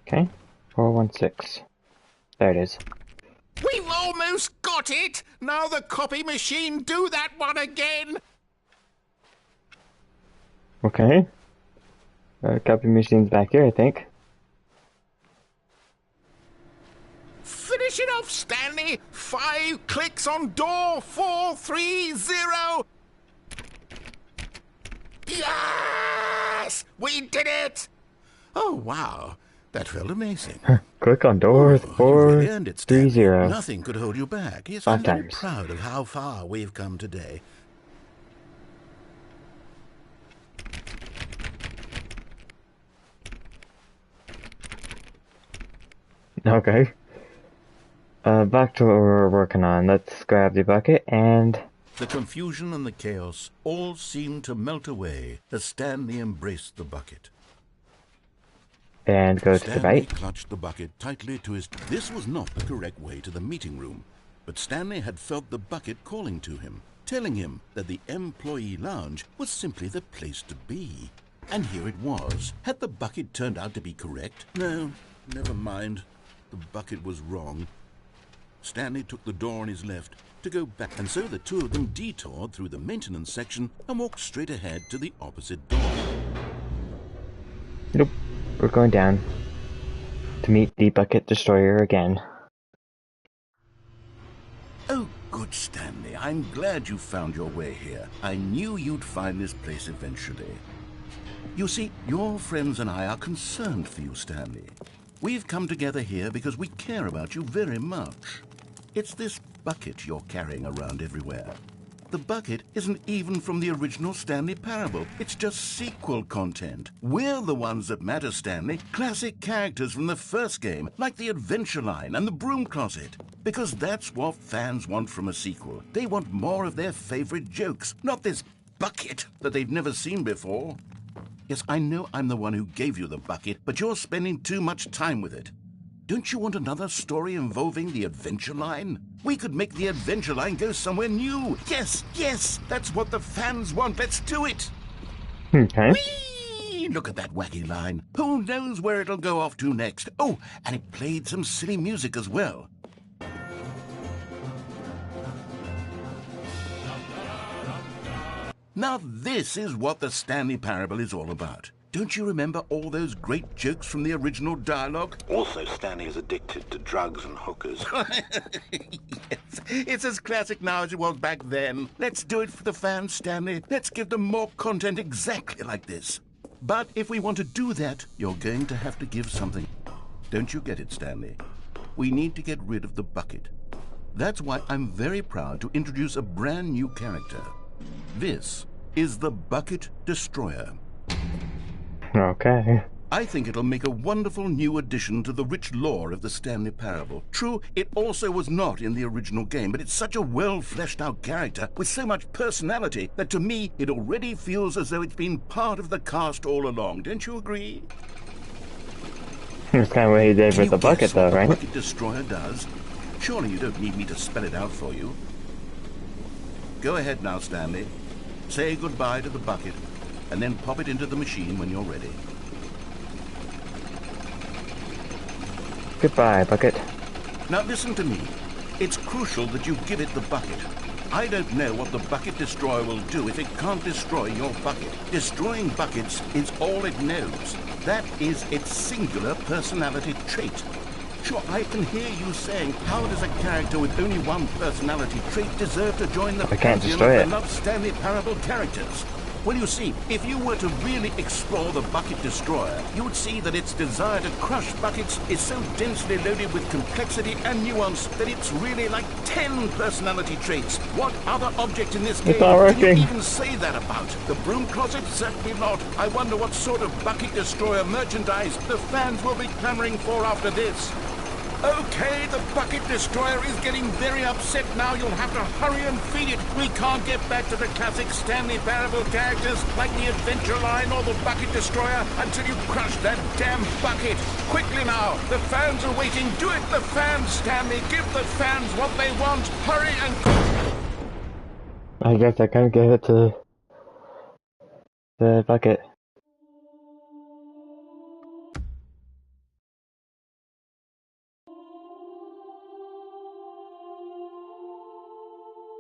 Okay, 416. There it is. We've almost got it! Now the copy machine, do that one again! Okay. Copy machine's back here, I think. Finish it off, Stanley! 5 clicks on door 430! Yes! We did it! Oh, wow. That felt amazing. Click on door You really earned it, Stanley. 430. Nothing could hold you back. Yes, 5 I'm very times. proud of how far we've come today. Okay. Back to what we're working on. Let's grab the bucket and... The confusion and the chaos all seemed to melt away as Stanley embraced the bucket. And go to the Stanley right. clutched the bucket tightly to his... This was not the correct way to the meeting room, but Stanley had felt the bucket calling to him, telling him that the employee lounge was simply the place to be. And here it was. Had the bucket turned out to be correct? No, never mind. The bucket was wrong. Stanley took the door on his left to go back, and so the two of them detoured through the maintenance section and walked straight ahead to the opposite door. Nope. We're going down to meet the bucket destroyer again. Oh, good, Stanley. I'm glad you found your way here. I knew you'd find this place eventually. You see, your friends and I are concerned for you, Stanley. We've come together here because we care about you very much. It's this bucket you're carrying around everywhere. The bucket isn't even from the original Stanley Parable. It's just sequel content. We're the ones that matter, Stanley. Classic characters from the first game, like the Adventure Line and the Broom Closet. Because that's what fans want from a sequel. They want more of their favorite jokes, not this bucket that they've never seen before. Yes, I know I'm the one who gave you the bucket, but you're spending too much time with it. Don't you want another story involving the Adventure Line? We could make the Adventure Line go somewhere new. Yes, yes, that's what the fans want. Let's do it. Okay. Whee! Look at that wacky line. Who knows where it'll go off to next? Oh, and it played some silly music as well. Now this is what the Stanley Parable is all about. Don't you remember all those great jokes from the original dialogue? Also, Stanley is addicted to drugs and hookers. Yes, it's as classic now as it was back then. Let's do it for the fans, Stanley. Let's give them more content exactly like this. But if we want to do that, you're going to have to give something. Don't you get it, Stanley? We need to get rid of the bucket. That's why I'm very proud to introduce a brand new character. This is the Bucket Destroyer. Okay. I think it'll make a wonderful new addition to the rich lore of the Stanley Parable. True, it also was not in the original game, but it's such a well-fleshed-out character with so much personality that to me it already feels as though it's been part of the cast all along. Don't you agree? That's kind of what he did with the bucket, though, right? What the Bucket Destroyer does? Surely you don't need me to spell it out for you. Go ahead now, Stanley. Say goodbye to the bucket, and then pop it into the machine when you're ready. Goodbye, bucket. Now listen to me. It's crucial that you give it the bucket. I don't know what the Bucket Destroyer will do if it can't destroy your bucket. Destroying buckets is all it knows. That is its singular personality trait. Sure, I can hear you saying, how does a character with only one personality trait deserve to join the I can't pantheon destroy of it. beloved Stanley Parable characters? Well, you see, if you were to really explore the Bucket Destroyer, you would see that its desire to crush buckets is so densely loaded with complexity and nuance that it's really like 10 personality traits. What other object in this game not can you working. even say that about? The Broom Closet? Certainly not. I wonder what sort of Bucket Destroyer merchandise the fans will be clamoring for after this. Okay, the Bucket Destroyer is getting very upset now. You'll have to hurry and feed it. We can't get back to the classic Stanley Parable characters like the Adventure Line or the Bucket Destroyer until you crush that damn bucket. Quickly now, the fans are waiting. Do it, the fans, Stanley. Give the fans what they want. Hurry and... I guess I can't give it to the bucket.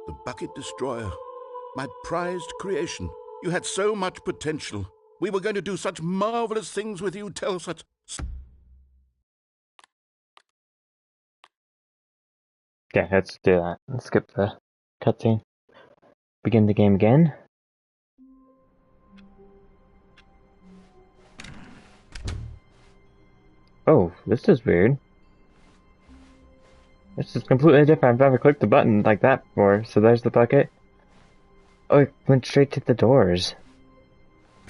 The Bucket Destroyer, my prized creation. You had so much potential. We were going to do such marvelous things with you, tell such... Yeah, let's do that. Let's skip the cutscene. Begin the game again. Oh, this is weird. This is completely different. I've never clicked the button like that before. So there's the bucket. Oh, it went straight to the doors.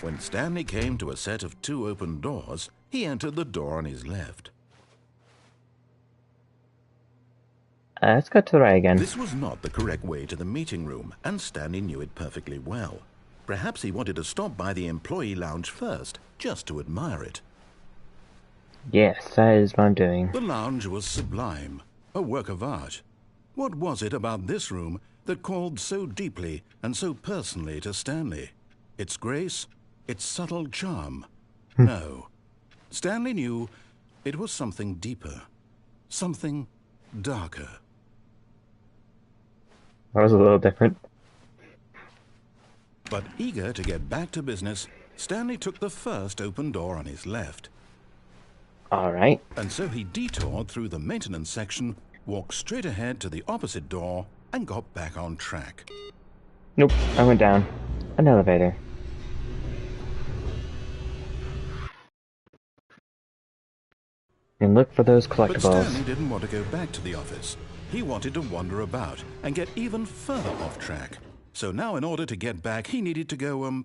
When Stanley came to a set of 2 open doors, he entered the door on his left. Let's go to the right again. This was not the correct way to the meeting room, and Stanley knew it perfectly well. Perhaps he wanted to stop by the employee lounge first, just to admire it. Yes, that is what I'm doing. The lounge was sublime, a work of art. What was it about this room that called so deeply and so personally to Stanley? Its grace? Its subtle charm? No. Stanley knew it was something deeper, something darker. That was a little different. But eager to get back to business, Stanley took the first open door on his left. Alright. And so he detoured through the maintenance section, walked straight ahead to the opposite door, and got back on track. Nope, I went down. An elevator. And look for those But collectibles. Stanley didn't want to go back to the office. He wanted to wander about and get even further off track. So now in order to get back, he needed to go,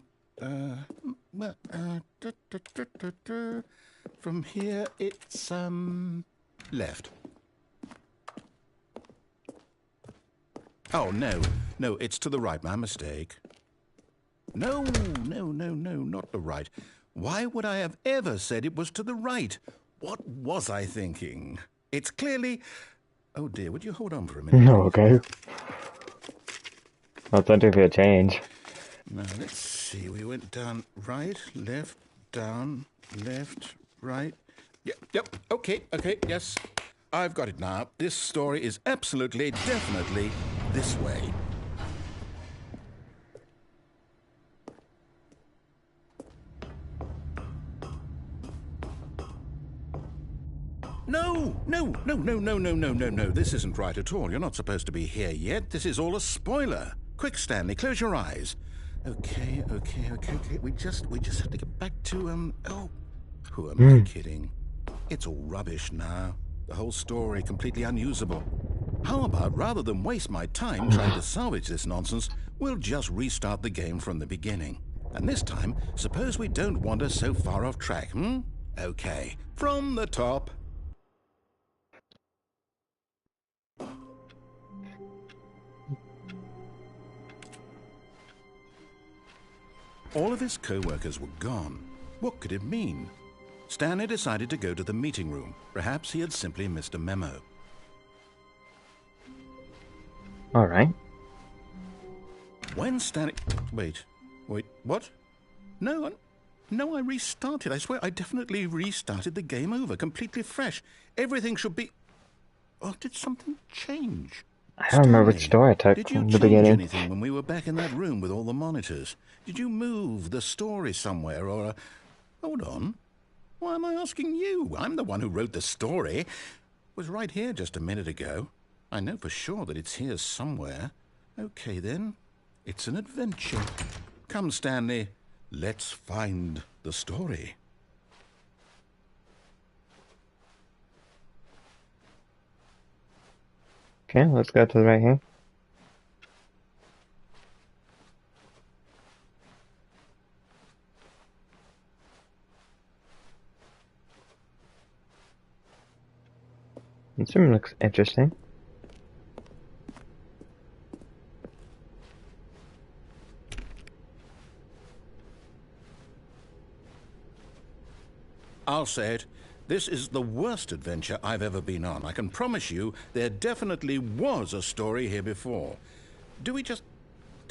from here it's, left. Oh, no, it's to the right, my mistake. No, not the right. Why would I have ever said it was to the right? What was I thinking? It's clearly... Oh dear, would you hold on for a minute? No, okay. Well, don't do for a change. Now, let's see. We went down right, left, down, left, right. Yep, okay, yes. I've got it now. This story is absolutely, definitely this way. No. This isn't right at all. You're not supposed to be here yet. This is all a spoiler. Quick, Stanley, close your eyes. Okay. We just have to get back to, oh, who am I kidding? It's all rubbish now. The whole story completely unusable. How about, rather than waste my time trying to salvage this nonsense, we'll just restart the game from the beginning. And this time, suppose we don't wander so far off track, Okay, from the top. All of his co-workers were gone. What could it mean? Stanley decided to go to the meeting room. Perhaps he had simply missed a memo. Alright. When Stanley... Wait, what? No, I restarted. I swear, I definitely restarted the game over, completely fresh. Everything should be... Oh, did something change? I don't remember which door I took Did you in the change beginning. anything when we were back in that room with all the monitors? Did you move the story somewhere or... Hold on. Why am I asking you? I'm the one who wrote the story. It was right here just a minute ago. I know for sure that it's here somewhere. Okay, then. It's an adventure. Come, Stanley. Let's find the story. Okay, let's go to the right here. This room looks interesting. I'll say it. This is the worst adventure I've ever been on. I can promise you there definitely was a story here before. Do we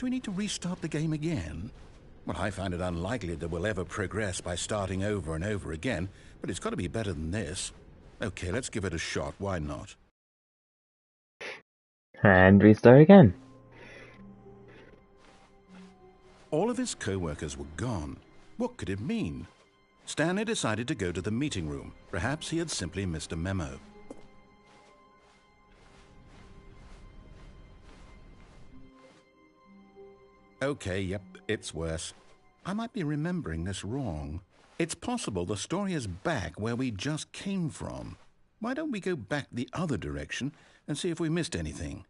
need to restart the game again? Well, I find it unlikely that we'll ever progress by starting over and over again, but it's got to be better than this. Okay, let's give it a shot. Why not? And restart again. All of his co-workers were gone. What could it mean? Stanley decided to go to the meeting room. Perhaps he had simply missed a memo. Okay, yep, it's worse. I might be remembering this wrong. It's possible the story is back where we just came from. Why don't we go back the other direction and see if we missed anything?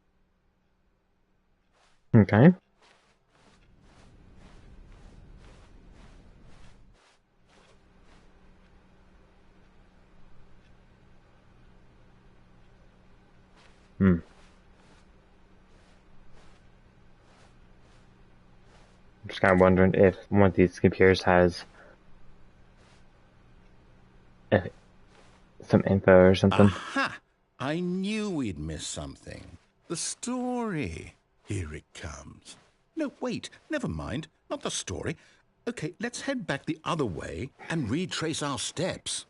Okay. I'm just kind of wondering if one of these computers has some info or something. Aha! I knew we'd miss something. The story. Here it comes. No, wait, never mind. Not the story. Okay, let's head back the other way and retrace our steps.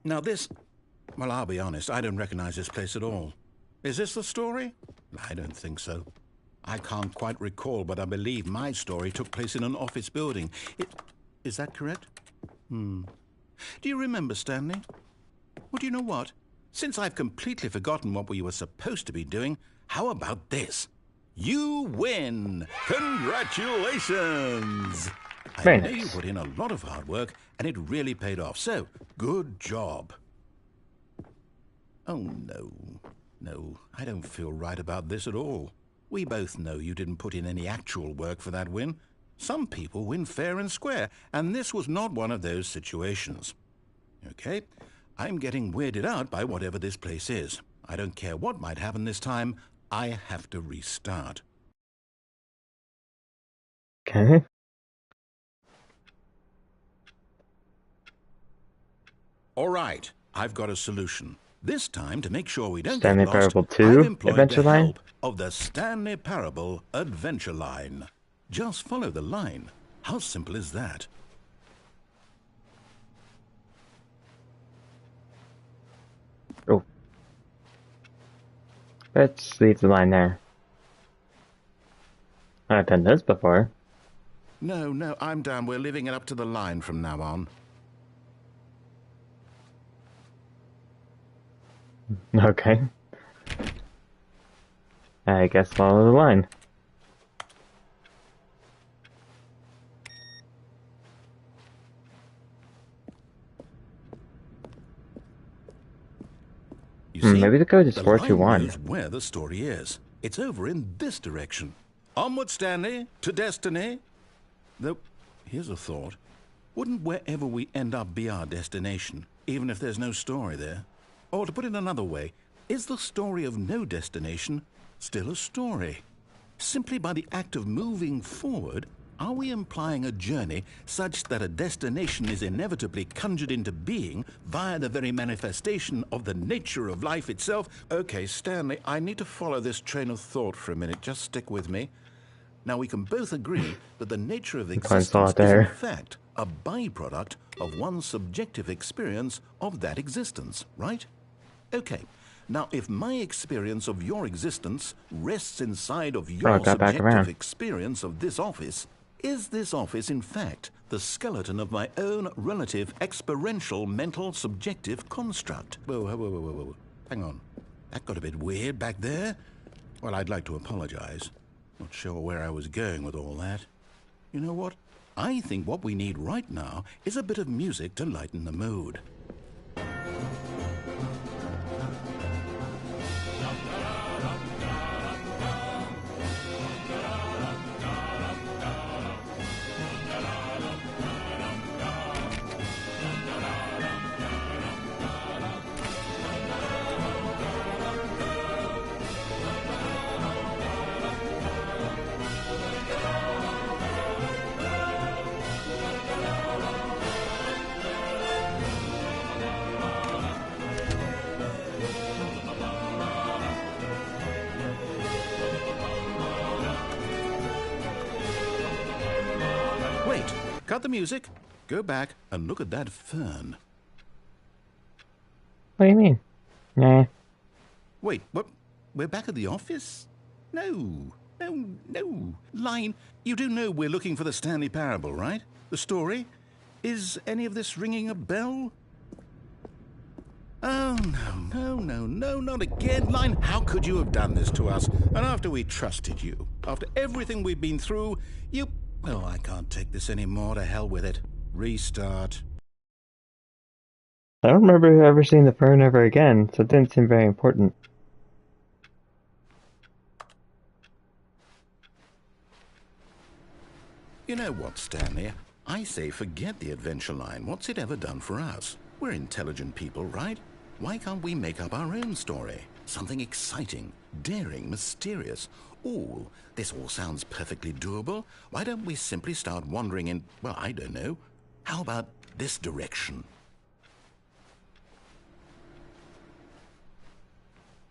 Now this... Well, I'll be honest, I don't recognize this place at all. Is this the story? I don't think so. I can't quite recall, but I believe my story took place in an office building. Is that correct? Do you remember, Stanley? Well, do you know what? Since I've completely forgotten what we were supposed to be doing, how about this? You win! Congratulations! Very I know nice. you put in a lot of hard work, and it really paid off. So, good job. Oh, no. No, I don't feel right about this at all. We both know you didn't put in any actual work for that win. Some people win fair and square, and this was not one of those situations. Okay, I'm getting weirded out by whatever this place is. I don't care what might happen this time. I have to restart. Okay. All right, I've got a solution. This time, to make sure we don't Stanley get lost, Parable 2 I've employed Adventure the Line? help of the Stanley Parable Adventure Line. Just follow the line. How simple is that? Oh. Let's leave the line there. I've done this before. No, I'm down. We're leaving it up to the line from now on. Okay. I guess follow the line. You see, Maybe the code is the 421. line knows where the story is. It's over in this direction. Onward, Stanley, to destiny. Though, here's a thought. Wouldn't wherever we end up be our destination, even if there's no story there? Or to put it another way, is the story of no destination still a story? Simply by the act of moving forward, are we implying a journey such that a destination is inevitably conjured into being via the very manifestation of the nature of life itself? Okay, Stanley, I need to follow this train of thought for a minute. Just stick with me. Now, we can both agree that the nature of existence is in fact a byproduct of one's subjective experience of that existence, right? Okay. Now, if my experience of your existence rests inside of your subjective experience of this office, is this office, in fact, the skeleton of my own relative experiential mental subjective construct? Whoa. Hang on. That got a bit weird back there. Well, I'd like to apologize. Not sure where I was going with all that. You know what? I think what we need right now is a bit of music to lighten the mood. Cut the music, go back and look at that fern. What do you mean? Nah. Wait, what? We're back at the office? No. Line, you do know we're looking for the Stanley Parable, right? The story? Is any of this ringing a bell? Oh, no, not again. Line, how could you have done this to us? And after we trusted you, after everything we've been through, you... Oh, I can't take this anymore. To hell with it. Restart. I don't remember ever seeing the fern ever again, so it didn't seem very important. You know what, Stanley? I say forget the adventure line. What's it ever done for us? We're intelligent people, right? Why can't we make up our own story? Something exciting, daring, mysterious. Ooh, this all sounds perfectly doable. Why don't we simply start wandering in, well, I don't know. How about this direction?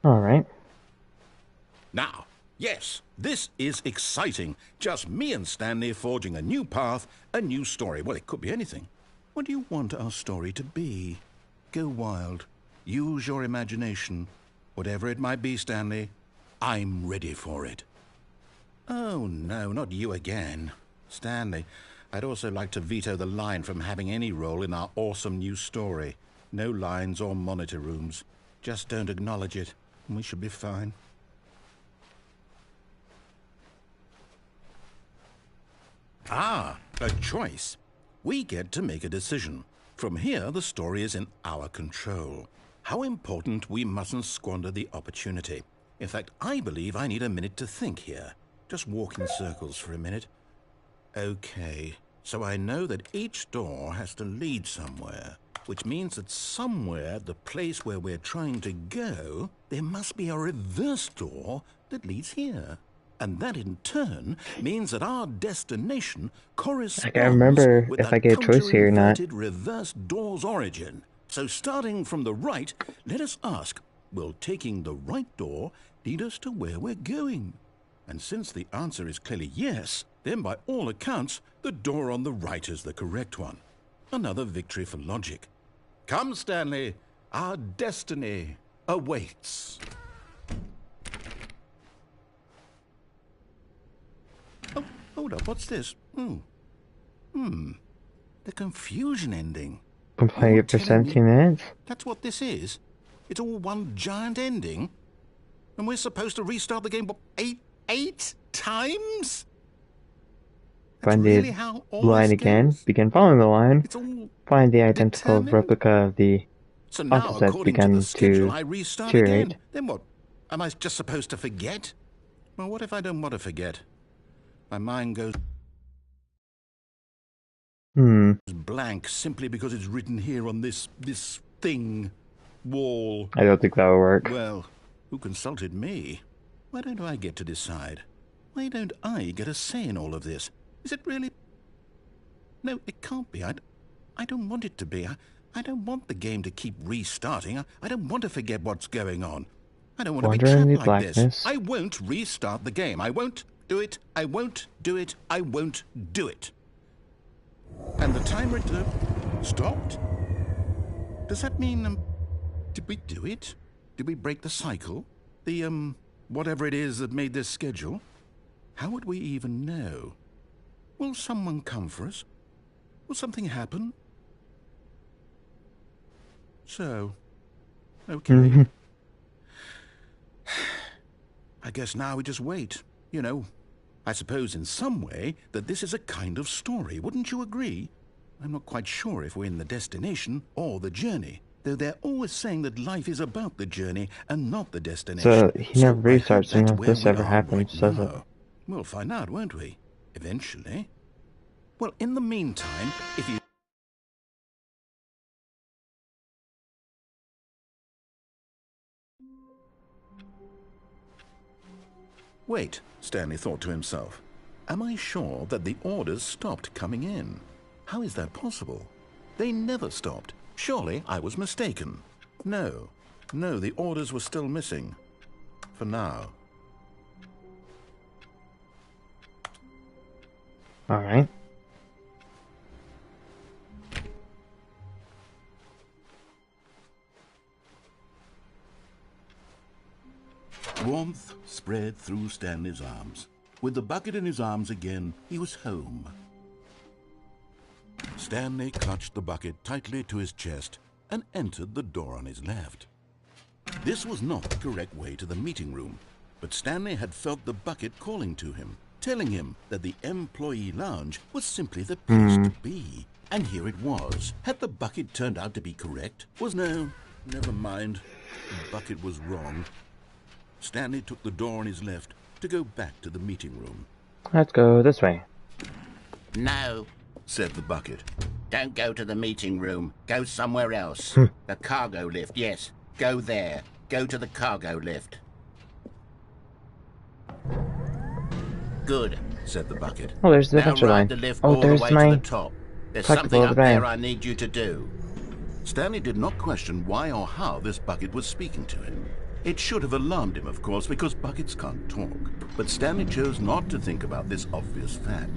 Alright. Now, yes, this is exciting. Just me and Stanley forging a new path, a new story. Well, it could be anything. What do you want our story to be? Go wild. Use your imagination. Whatever it might be, Stanley, I'm ready for it. Oh, no, not you again. Stanley, I'd also like to veto the line from having any role in our awesome new story. No lines or monitor rooms. Just don't acknowledge it, and we should be fine. Ah, a choice. We get to make a decision. From here, the story is in our control. How important we mustn't squander the opportunity. In fact, I believe I need a minute to think here. Just walk in circles for a minute. Okay, so I know that each door has to lead somewhere, which means that somewhere, the place where we're trying to go, there must be a reverse door that leads here. And that in turn means that our destination corresponds I can't remember with if that I get a choice here or not. counter-inverted reverse door's origin. So starting from the right, let us ask, will taking the right door lead us to where we're going? And since the answer is clearly yes, then by all accounts, the door on the right is the correct one. Another victory for logic. Come, Stanley, our destiny awaits. Oh, hold up, what's this? The confusion ending. Been playing it for 17 minutes? That's what this is? It's all one giant ending? And we're supposed to restart the game, what, eight times? That's Find really the how all line this again, goes? begin following the line, It's all find the identical determined? replica of the So now, office that according to the began schedule, to I restart deteriorate. again. Then what? Am I just supposed to forget? Well, what if I don't want to forget? My mind goes blank simply because it's written here on this thing, wall. I don't think that will work. Well, who consulted me? Why don't I get to decide? Why don't I get a say in all of this? Is it really? No, it can't be. I don't want it to be. I don't want the game to keep restarting. I don't want to forget what's going on. I don't want to be Wander in trapped the like this. blackness. I won't restart the game. I won't do it. I won't do it. I won't do it. And the timer stopped? Does that mean, did we do it? Did we break the cycle? The, whatever it is that made this schedule? How would we even know? Will someone come for us? Will something happen? So, okay. I guess now we just wait. You know, I suppose in some way that this is a kind of story. Wouldn't you agree? I'm not quite sure if we're in the destination or the journey, though they're always saying that life is about the journey and not the destination. So he never I hope restarts that's unless where this we ever are happens, right does it? now. We'll find out, won't we? Eventually. Well, in the meantime, if you... Wait, Stanley thought to himself. Am I sure that the orders stopped coming in? How is that possible? They never stopped. Surely I was mistaken. No, the orders were still missing. For now. Alright. Warmth spread through Stanley's arms. With the bucket in his arms again, he was home. Stanley clutched the bucket tightly to his chest and entered the door on his left. This was not the correct way to the meeting room, but Stanley had felt the bucket calling to him, telling him that the employee lounge was simply the place to be. And here it was. Had the bucket turned out to be correct? No, never mind. The bucket was wrong. Stanley took the door on his left to go back to the meeting room. Let's go this way. No, Said the bucket. don't go to the meeting room. Go somewhere else. The cargo lift, yes. Go there. Go to the cargo lift. Good, Said the bucket. Oh, there's the now adventure line. ride the lift Oh, all the there's way to my the top. There's collectible something at up the there back. I need you to do. Stanley did not question why or how this bucket was speaking to him. It should have alarmed him, of course, because buckets can't talk. But Stanley chose not to think about this obvious fact.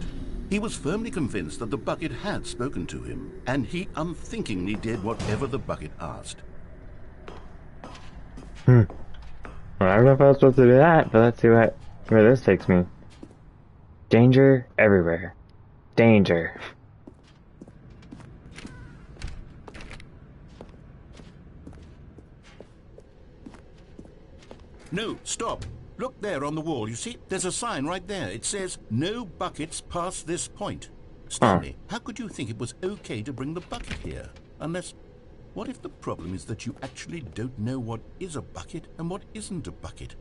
He was firmly convinced that the bucket had spoken to him, and he unthinkingly did whatever the bucket asked. Well, I don't know if I was supposed to do that, but let's see where this takes me. Danger everywhere. Danger. No, stop. Look there on the wall. You see, there's a sign right there. It says, "No buckets past this point." Stanley, how could you think it was okay to bring the bucket here? Unless, what if the problem is that you actually don't know what is a bucket and what isn't a bucket?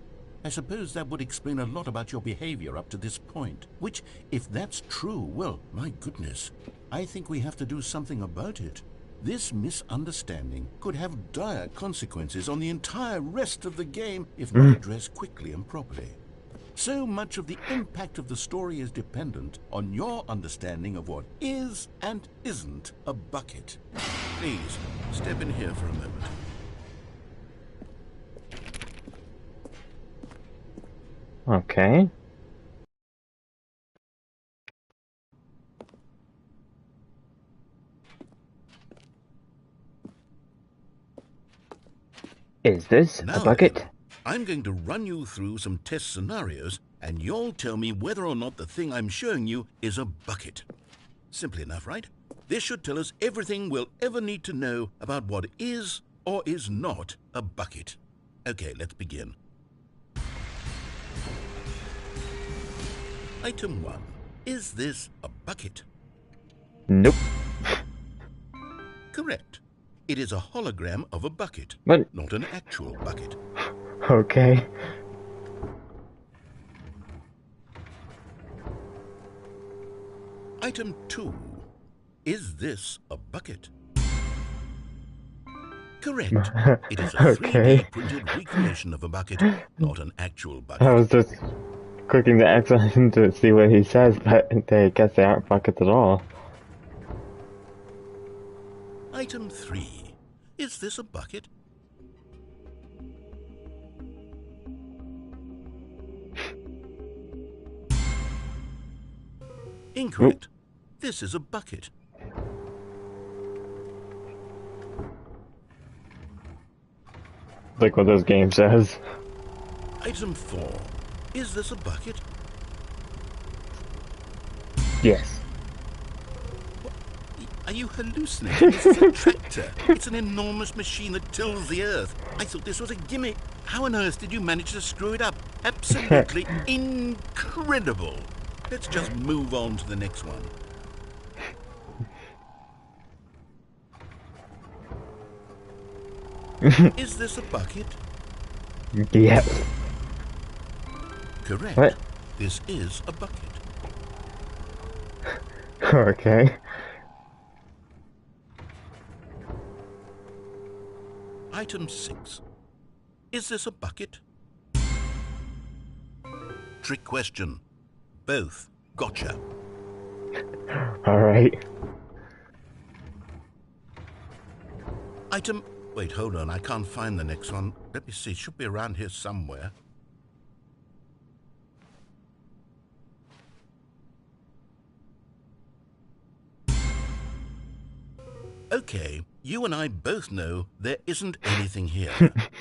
I suppose that would explain a lot about your behavior up to this point. Which, if that's true, well, my goodness, I think we have to do something about it. This misunderstanding could have dire consequences on the entire rest of the game if not addressed quickly and properly. So much of the impact of the story is dependent on your understanding of what is and isn't a bucket. Please, step in here for a moment. Okay. Is this Now a bucket? then, I'm going to run you through some test scenarios, and you'll tell me whether or not the thing I'm showing you is a bucket. Simple enough, right? This should tell us everything we'll ever need to know about what is or is not a bucket. Okay, let's begin. Item 1. Is this a bucket? Nope. Correct. It is a hologram of a bucket, What? not an actual bucket. Okay. Item 2. Is this a bucket? Correct. It is a 3D Okay. printed recreation of a bucket, not an actual I bucket. was just clicking the X button to see what he says, but I guess they aren't buckets at all. Item 3. Is this a bucket? Incorrect. This is a bucket. Like what this game says. Item 4. Is this a bucket? Yes. Are you hallucinating? This is a tractor. It's an enormous machine that tills the earth. I thought this was a gimmick. How on earth did you manage to screw it up? Absolutely incredible. Let's just move on to the next one. Is this a bucket? Yep. Correct. What? This is a bucket. Okay. Item 6. Is this a bucket? Trick question. Both. Gotcha. Alright. Item... Wait, hold on. I can't find the next one. Let me see. It should be around here somewhere. Okay, you and I both know there isn't anything here,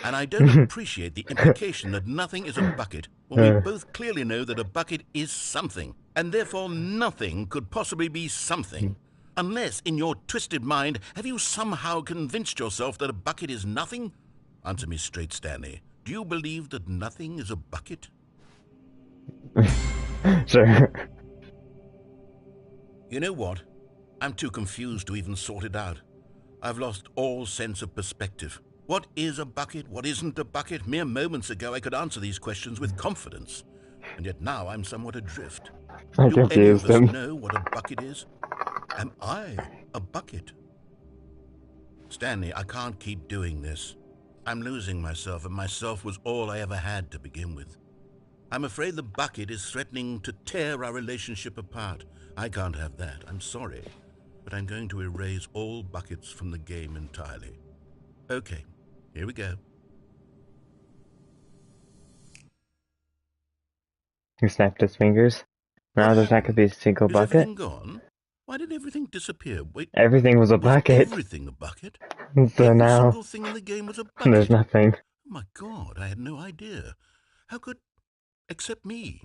and I don't appreciate the implication that nothing is a bucket when we both clearly know that a bucket is something, and therefore nothing could possibly be something. Unless, in your twisted mind, have you somehow convinced yourself that a bucket is nothing? Answer me straight, Stanley. Do you believe that nothing is a bucket? Sure. You know what? I'm too confused to even sort it out. I've lost all sense of perspective. What is a bucket? What isn't a bucket? Mere moments ago I could answer these questions with confidence. And yet now I'm somewhat adrift. I Do any of confused us him. know what a bucket is? Am I a bucket? Stanley, I can't keep doing this. I'm losing myself, and myself was all I ever had to begin with. I'm afraid the bucket is threatening to tear our relationship apart. I can't have that. I'm sorry. But I'm going to erase all buckets from the game entirely. Okay, here we go. He snapped his fingers. Now there's not gonna be a single Is bucket. everything gone? Why did everything disappear? Wait, Everything was a was bucket. everything a bucket? So Every now single thing in the game was a bucket. there's nothing. Oh my God, I had no idea. How could... except me.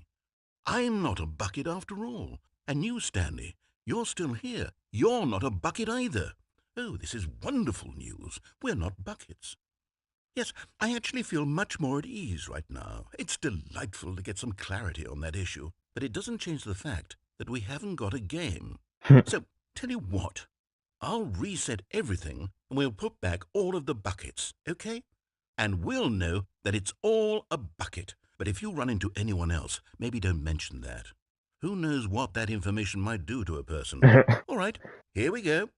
I'm not a bucket after all. And you, Stanley, you're still here. You're not a bucket either. Oh, this is wonderful news. We're not buckets. Yes, I actually feel much more at ease right now. It's delightful to get some clarity on that issue. But it doesn't change the fact that we haven't got a game. So, tell you what. I'll reset everything and we'll put back all of the buckets, okay? And we'll know that it's all a bucket. But if you run into anyone else, maybe don't mention that. Who knows what that information might do to a person? All right, here we go.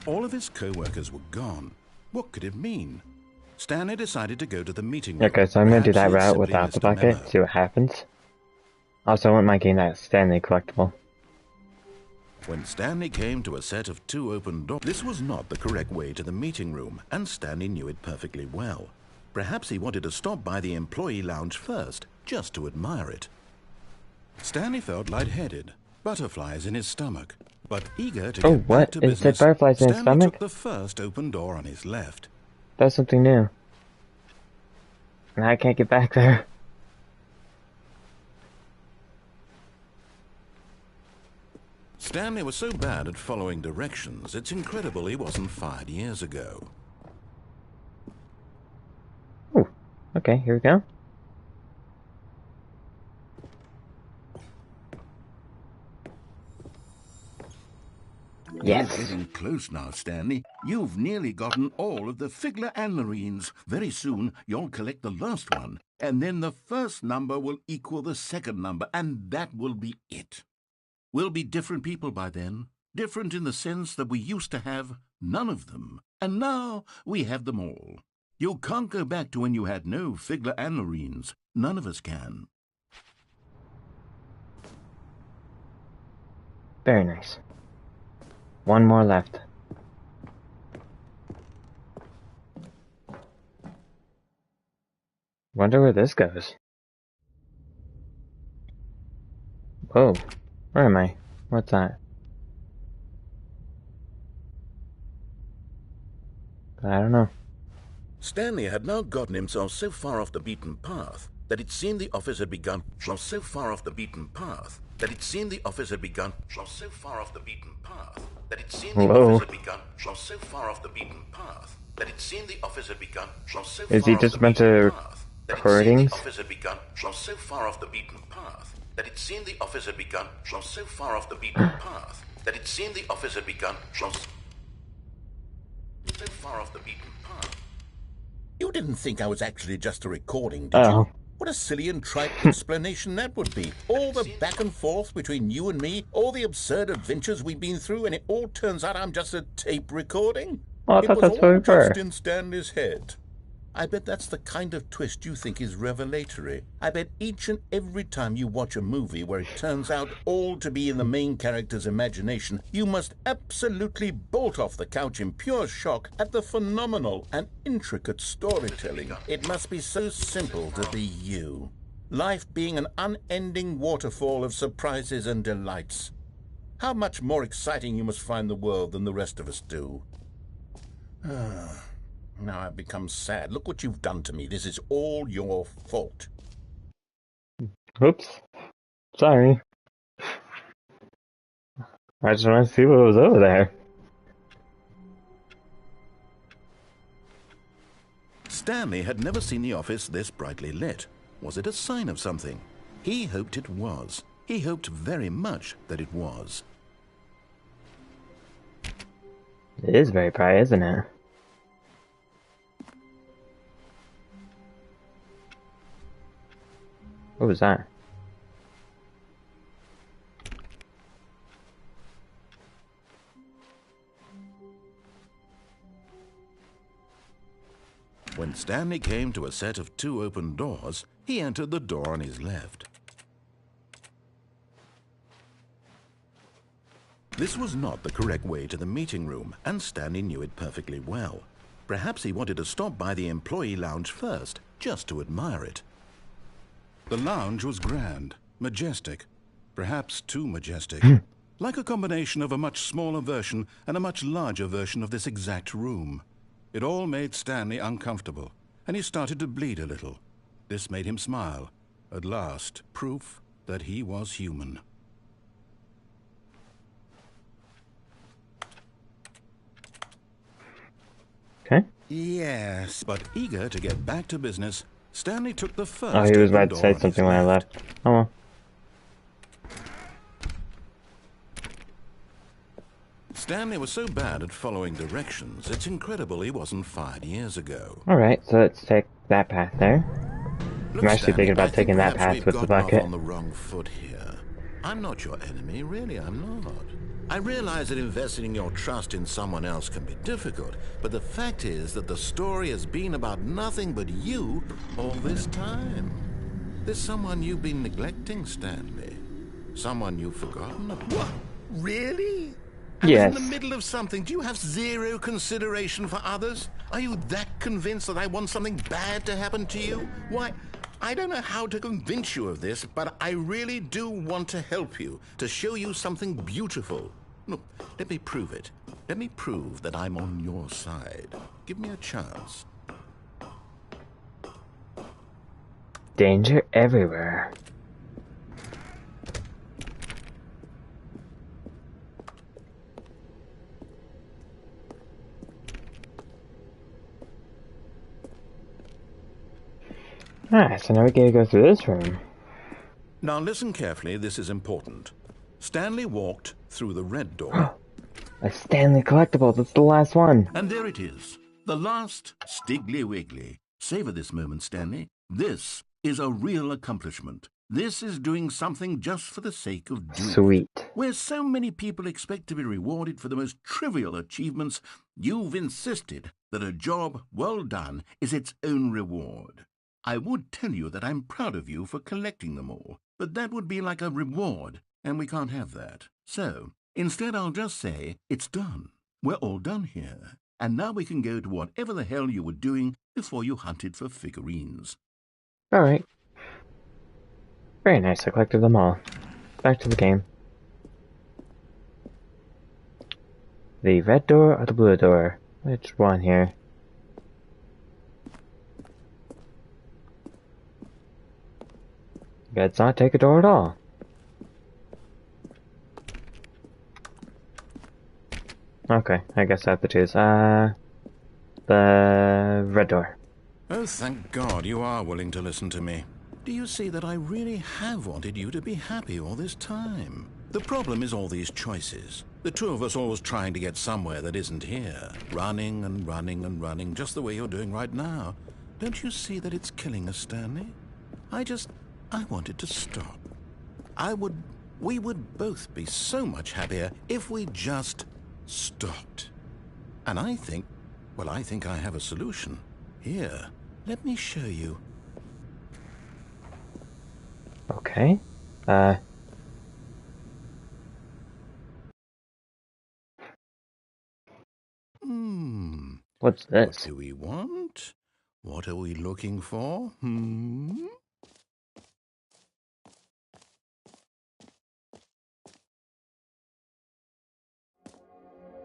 All of his co-workers were gone. What could it mean? Stanley decided to go to the meeting room. Okay, so I'm gonna do Perhaps that he had route simply without missed the a bucket, memo. see what happens. Also, I wouldn't mind getting that Stanley collectible. When Stanley came to a set of 2 open doors, this was not the correct way to the meeting room, and Stanley knew it perfectly well. Perhaps he wanted to stop by the employee lounge first, just to admire it. Stanley felt lightheaded, butterflies in his stomach, but eager to Oh, get back what? to It said business. butterflies in his Stanley stomach? took the first open door on his left. That's something new. And I can't get back there. Stanley was so bad at following directions, it's incredible he wasn't fired years ago. Ooh, okay, here we go. Yes. You're getting close now, Stanley. You've nearly gotten all of the Figler and Marines. Very soon, you'll collect the last one, and then the first number will equal the second number, and that will be it. We'll be different people by then. Different in the sense that we used to have none of them, and now we have them all. You can't go back to when you had no Figler and Marines. None of us can. Very nice. One more left. Wonder where this goes. Whoa. Where am I? What's that? I don't know. Stanley had now gotten himself so far off the beaten path that it seemed the office had begun. So far off the beaten path that it seemed the office had begun. So far off the beaten path that it seemed the office had begun. So far off the beaten path that it seemed the office had begun. So Is he just a bunch of recordings? So far off the beaten path that it seemed the office had begun. So far off the beaten path that it seemed the office had begun. So far off the beaten path. You didn't think I was actually just a recording, did you? What a silly and trite explanation that would be. All the back and forth between you and me, all the absurd adventures we've been through, and it all turns out I'm just a tape recording? Well, I thought that's what we were. Just in Stanley's head. I bet that's the kind of twist you think is revelatory. I bet each and every time you watch a movie where it turns out all to be in the main character's imagination, you must absolutely bolt off the couch in pure shock at the phenomenal and intricate storytelling. It must be so simple to be you. Life being an unending waterfall of surprises and delights. How much more exciting you must find the world than the rest of us do. Now I've become sad. Look what you've done to me. This is all your fault. Oops. Sorry. I just want to see what was over there. Stanley had never seen the office this brightly lit. Was it a sign of something? He hoped it was. He hoped very much that it was. It is very bright, isn't it? What was that? When Stanley came to a set of 2 open doors, he entered the door on his left. This was not the correct way to the meeting room, and Stanley knew it perfectly well. Perhaps he wanted to stop by the employee lounge first, just to admire it. The lounge was grand, majestic, perhaps too majestic, like a combination of a much smaller version and a much larger version of this exact room. It all made Stanley uncomfortable, and he started to bleed a little. This made him smile. At last, proof that he was human. Okay. Yes, but eager to get back to business, Stanley took the first Oh, he was open about to door say on his something when I left. left. Oh well. Stanley was so bad at following directions, it's incredible he wasn't fired years ago. Alright, so let's take that path there. Look, I'm actually Stanley, thinking about I think taking that perhaps path we've with the gotten off bucket. on the wrong foot here. I'm not your enemy, really, I'm not. I realize that investing your trust in someone else can be difficult, but the fact is that the story has been about nothing but you all this time. There's someone you've been neglecting, Stanley. Someone you've forgotten about. What? Really? I was in the Yes. middle of something. Do you have zero consideration for others? Are you that convinced that I want something bad to happen to you? Why, I don't know how to convince you of this, but I really do want to help you, to show you something beautiful. Look, let me prove it. Let me prove that I'm on your side. Give me a chance. Danger everywhere. Alright, so now we gotta go through this room. Now listen carefully, this is important. Stanley walked through the red door. A Stanley collectible, that's the last one. And there it is, the last Stiggly Wiggly. Savor this moment, Stanley. This is a real accomplishment. This is doing something just for the sake of doing Sweet. it. Where so many people expect to be rewarded for the most trivial achievements, you've insisted that a job well done is its own reward. I would tell you that I'm proud of you for collecting them all, but that would be like a reward, and we can't have that. So, instead I'll just say, it's done. We're all done here. And now we can go to whatever the hell you were doing before you hunted for figurines. Alright. Very nice, I collected them all. Back to the game. The red door or the blue door? Which one here? Let's not take a door at all. Okay, I guess I have to choose. The red door. Oh, thank God you are willing to listen to me. Do you see that I really have wanted you to be happy all this time? The problem is all these choices. The two of us always trying to get somewhere that isn't here. Running and running and running, just the way you're doing right now. Don't you see that it's killing us, Stanley? I wanted to stop. We would both be so much happier if we just stopped. And I think I have a solution. Here, let me show you. Okay. What's What this? do we want? What are we looking for?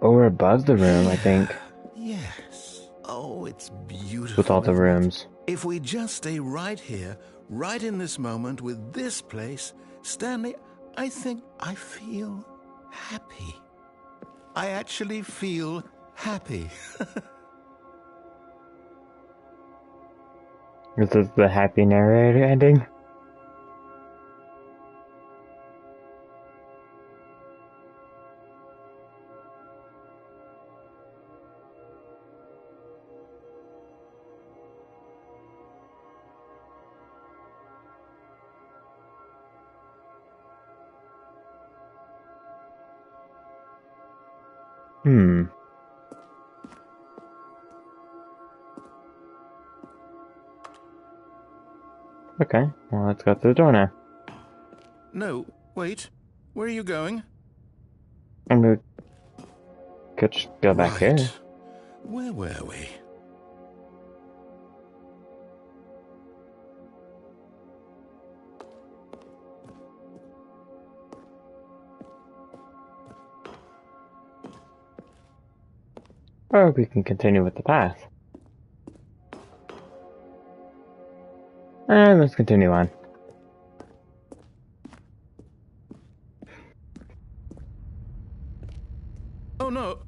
Oh, we're above the room, I think. Yes. Oh, Oh, it's beautiful. with all the isn't it? rooms. If we just stay right here, right in this moment with this place, Stanley, I think I feel happy. I actually feel happy. This is the happy narrator ending. Okay, well, let's go through the door now. No, wait. Where are you going? And we could just go back here. Right. Where were we? Or we can continue with the path. And let's continue on. Oh no.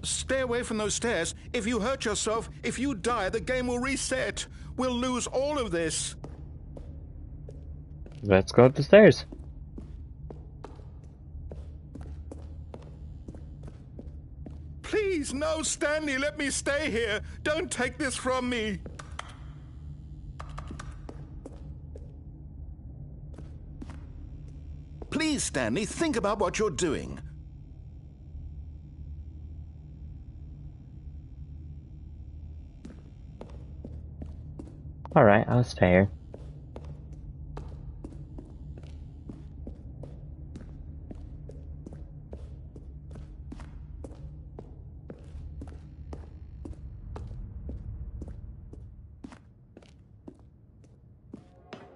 Stay away from those stairs. If you hurt yourself, if you die, the game will reset. We'll lose all of this. Let's go up the stairs. Please, no, Stanley, let me stay here. Don't take this from me. Please, Stanley, think about what you're doing. Alright, I'll stay here.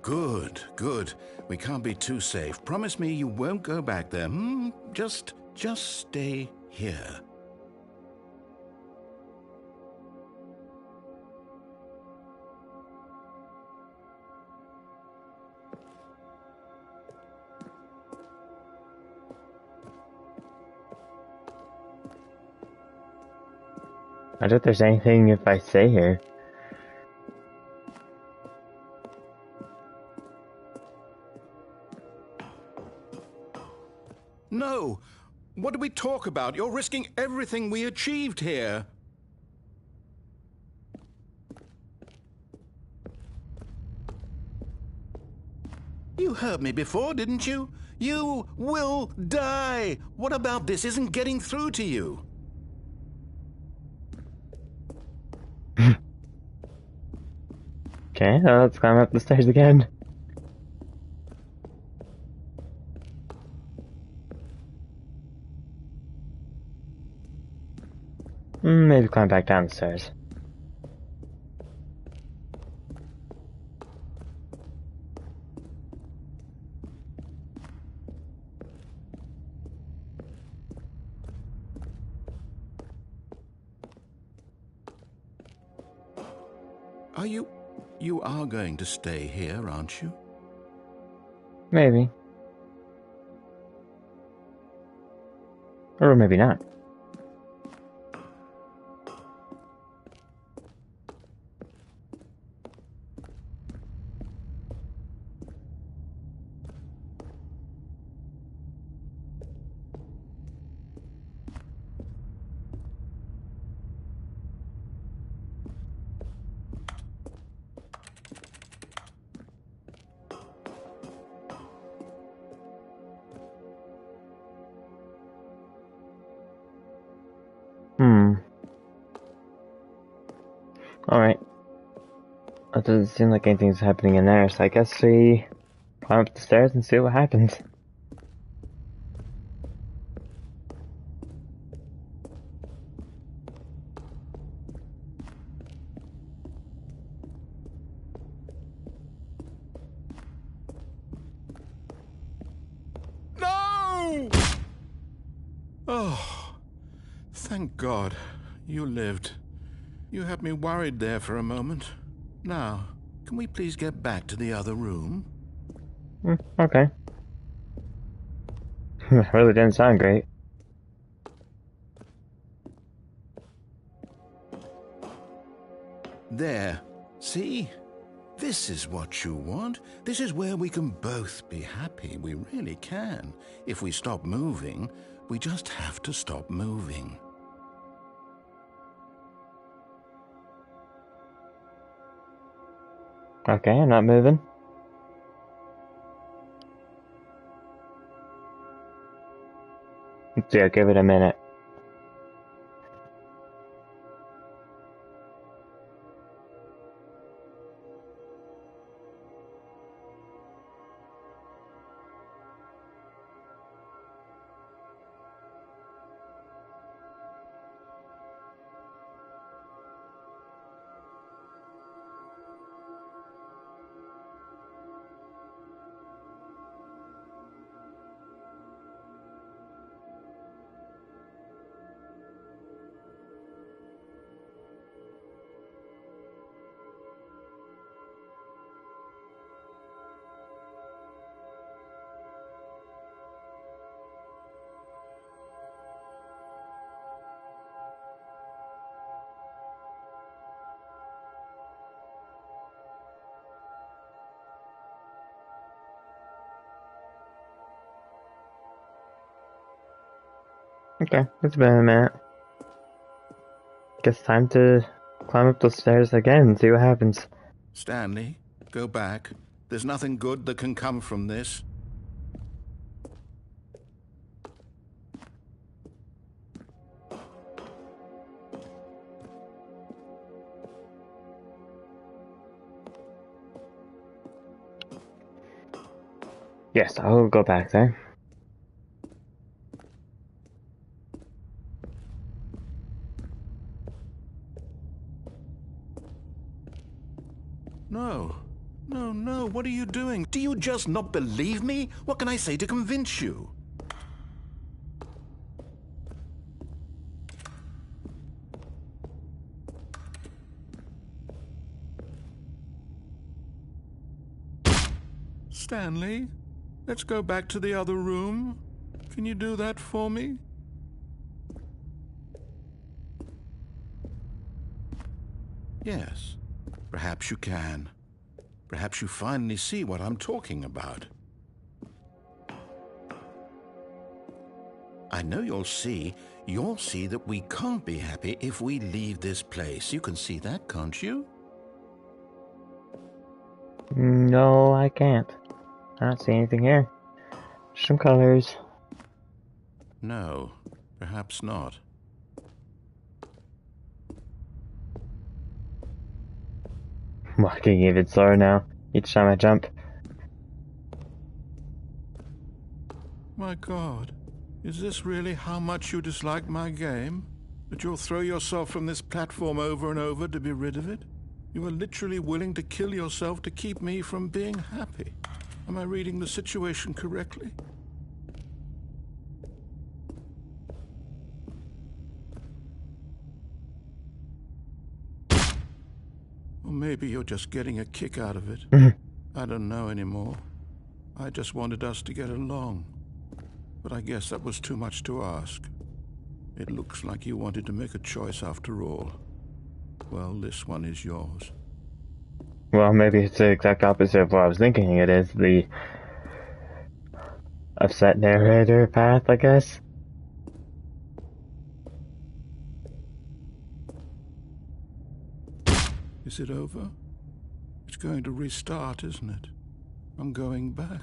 Good, good. We can't be too safe. Promise me you won't go back there. Just stay here. I doubt there's anything if I stay here. No! What do we talk about? You're risking everything we achieved here. You heard me before, didn't you? You will die! What about this isn't getting through to you? Okay, let's climb up the stairs again. Maybe climb back down the stairs. You are going to stay here, aren't you? Maybe. Or maybe not. Alright. It doesn't seem like anything's happening in there, so I guess we climb up the stairs and see what happens. No! Oh, thank God you lived. You had me worried there for a moment. Now, can we please get back to the other room? Okay. Really didn't sound great. There. See? This is what you want. This is where we can both be happy. We really can. If we stop moving, we just have to stop moving. Okay, I'm not moving. Let's see, I'll give it a minute. Okay, it's been a minute. Guess time to climb up those stairs again and see what happens. Stanley, go back. There's nothing good that can come from this. Yes, I'll go back there. No. No, no, what are you doing? Do you just not believe me? What can I say to convince you? Stanley, let's go back to the other room. Can you do that for me? Yes, perhaps you can. Perhaps you finally see what I'm talking about. I know you'll see that we can't be happy if we leave this place. You can see that, can't you? No, I can't. I don't see anything here. Some colors. No, perhaps not. Walking even slower now, each time I jump. My God, is this really how much you dislike my game? That you'll throw yourself from this platform over and over to be rid of it? You are literally willing to kill yourself to keep me from being happy. Am I reading the situation correctly? Or maybe you're just getting a kick out of it. I don't know anymore. I just wanted us to get along. But I guess that was too much to ask. It looks like you wanted to make a choice after all. Well, this one is yours. Well, maybe it's the exact opposite of what I was thinking it is. The upset narrator path, I guess. Is it over? It's going to restart, isn't it? I'm going back.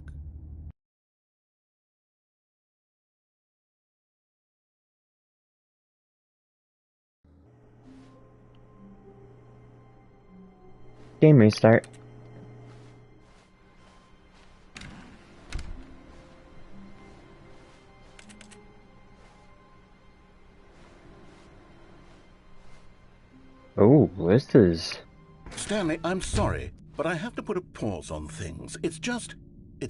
Game restart. Oh, this is... Stanley, I'm sorry, but I have to put a pause on things. It's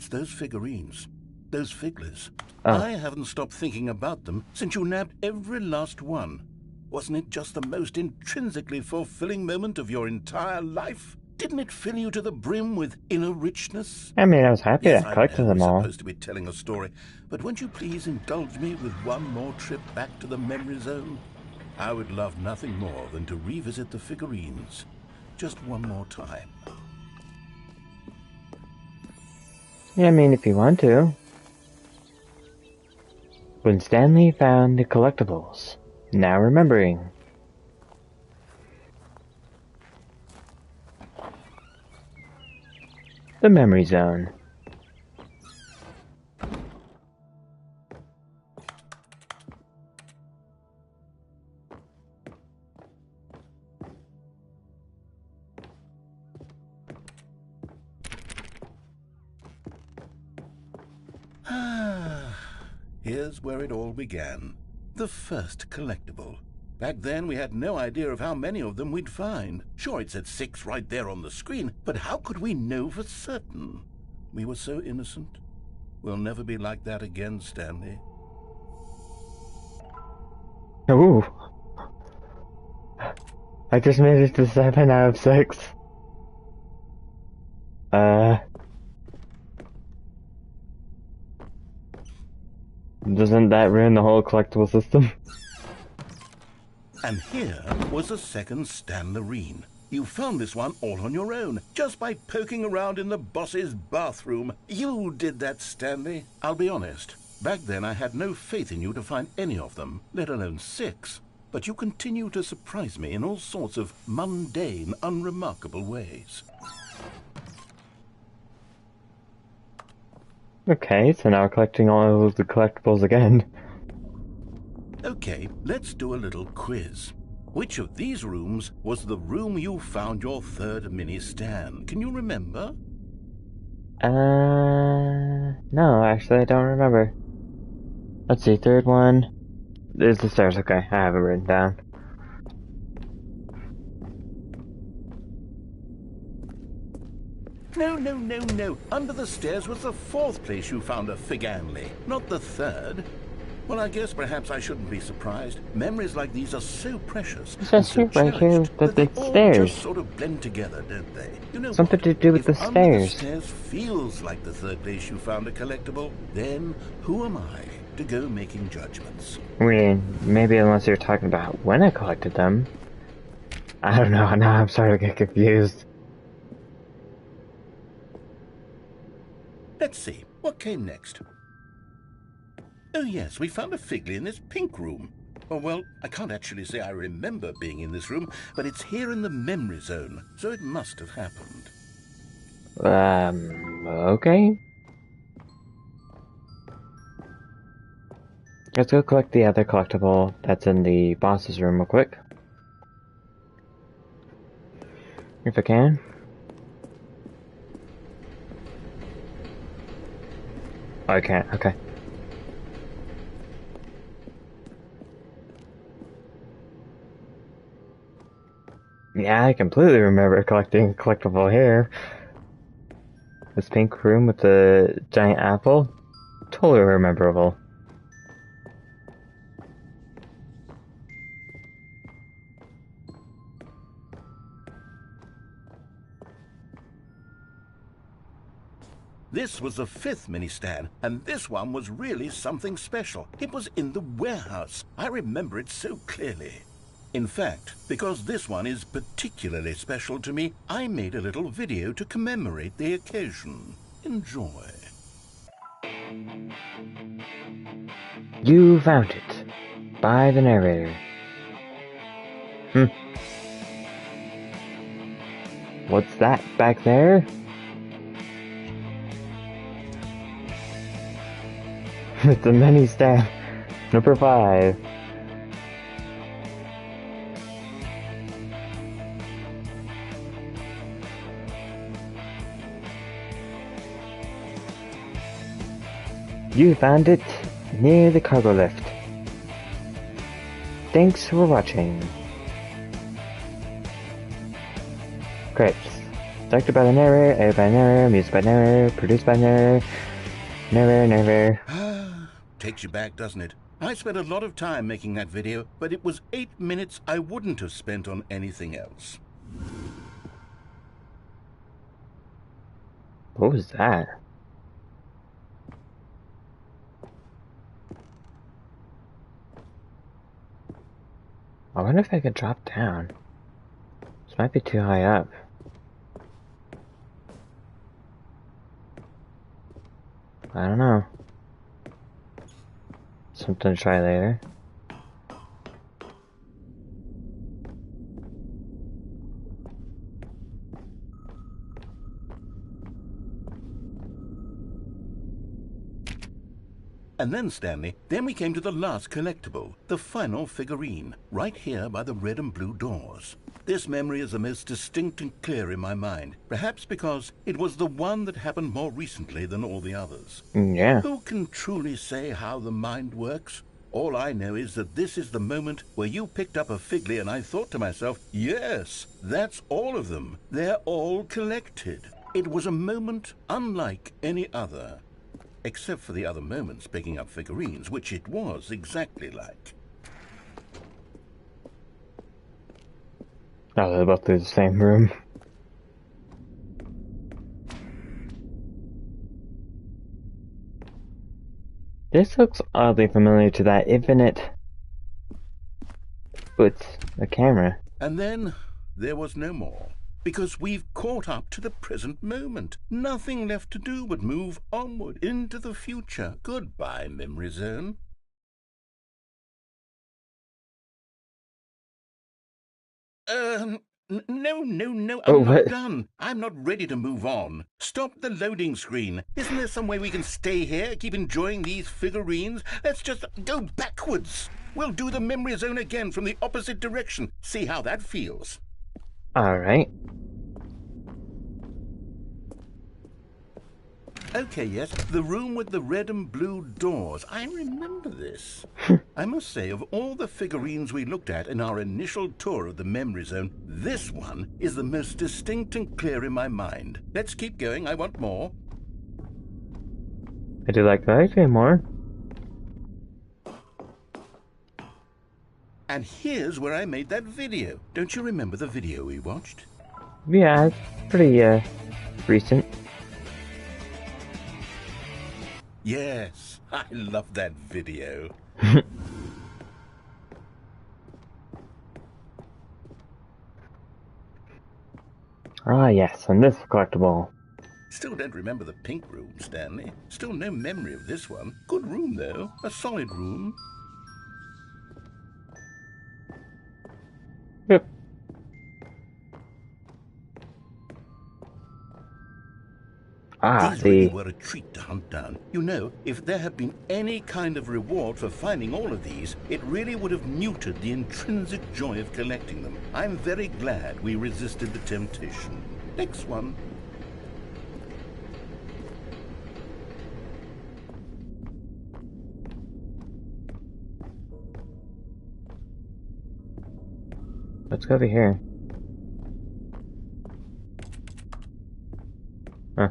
those figurines. Those figglers. Oh. I haven't stopped thinking about them since you nabbed every last one. Wasn't it just the most intrinsically fulfilling moment of your entire life? Didn't it fill you to the brim with inner richness? I mean, I was happy Yes, I I collected know them we're all. supposed to be telling a story, but won't you please indulge me with one more trip back to the memory zone? I would love nothing more than to revisit the figurines. Just one more time. Yeah, I mean, if you want to. When Stanley found the collectibles. Now remembering. The memory zone. Here's where it all began. The first collectible. Back then, we had no idea of how many of them we'd find. Sure, it said 6 right there on the screen, but how could we know for certain? We were so innocent. We'll never be like that again, Stanley. Ooh. I just made it to 7 out of 6. Doesn't that ruin the whole collectible system? And here was a second Stanlerine. You found this one all on your own, just by poking around in the boss's bathroom. You did that, Stanley. I'll be honest. Back then, I had no faith in you to find any of them, let alone 6. But you continue to surprise me in all sorts of mundane, unremarkable ways. Okay, so now we're collecting all of the collectibles again. Okay, let's do a little quiz. Which of these rooms was the room you found your third mini Stan? Can you remember? No, actually I don't remember. Let's see, third one. There's the stairs, okay, I have it written down. No. Under the stairs was the 4th place you found a Figanley, not the 3rd. Well, I guess perhaps I shouldn't be surprised. Memories like these are so precious and so right here, cherished that they all stairs. just sort of blend together, don't they? You know Something what? to do with If the under stairs. the stairs feels like the 3rd place you found a collectible, then who am I to go making judgments? I mean, maybe unless you're talking about when I collected them. I don't know, now I'm starting to get confused. Let's see, what came next? Oh yes, we found a Figley in this pink room. Oh well, I can't actually say I remember being in this room, but it's here in the memory zone, so it must have happened. Okay. Let's go collect the other collectible that's in the boss's room real quick. If I can. Oh, I can't, okay. Yeah, I completely remember collecting a collectible here. This pink room with the giant apple. Totally rememberable. This was the 5th mini Stan, and this one was really something special. It was in the warehouse. I remember it so clearly. In fact, because this one is particularly special to me, I made a little video to commemorate the occasion. Enjoy. You found it. By the narrator. What's that back there? It's a mini Stan. Number 5. You found it near the cargo lift. Thanks for watching. Credits. Directed by the narrator, edited by the narrator, music by the narrator, produced by the narrator. Never. Takes you back, doesn't it? I spent a lot of time making that video, but it was 8 minutes I wouldn't have spent on anything else. What was that? I wonder if I could drop down. This might be too high up. I don't know. Something to try later. And then, Stanley, then we came to the last collectible, the final figurine, right here by the red and blue doors. This memory is the most distinct and clear in my mind, perhaps because it was the one that happened more recently than all the others. Yeah. Who can truly say how the mind works? All I know is that this is the moment where you picked up a Figly and I thought to myself, yes, that's all of them. They're all collected. It was a moment unlike any other. Except for the other moments picking up figurines, which it was exactly like. Oh, they're both through the same room. This looks oddly familiar to that infinite with a camera. And then there was no more. Because we've caught up to the present moment. Nothing left to do but move onward into the future. Goodbye, Memory Zone. No, I'm not done. I'm not ready to move on. Stop the loading screen. Isn't there some way we can stay here, keep enjoying these figurines? Let's just go backwards. We'll do the Memory Zone again from the opposite direction. See how that feels. Alright. Okay, yes, the room with the red and blue doors. I remember this. I must say, of all the figurines we looked at in our initial tour of the Memory Zone, this one is the most distinct and clear in my mind. Let's keep going, I want more. I do like that idea more. And here's where I made that video. Don't you remember the video we watched? Yeah, it's pretty, recent. Yes, I love that video. Ah, yes, and this collectible. Still don't remember the pink room, Stanley. Still no memory of this one. Good room, though. A solid room. Yep. These really were a treat to hunt down. You know, if there had been any kind of reward for finding all of these, it really would have muted the intrinsic joy of collecting them. I'm very glad we resisted the temptation. Next one. Let's go over here. Huh.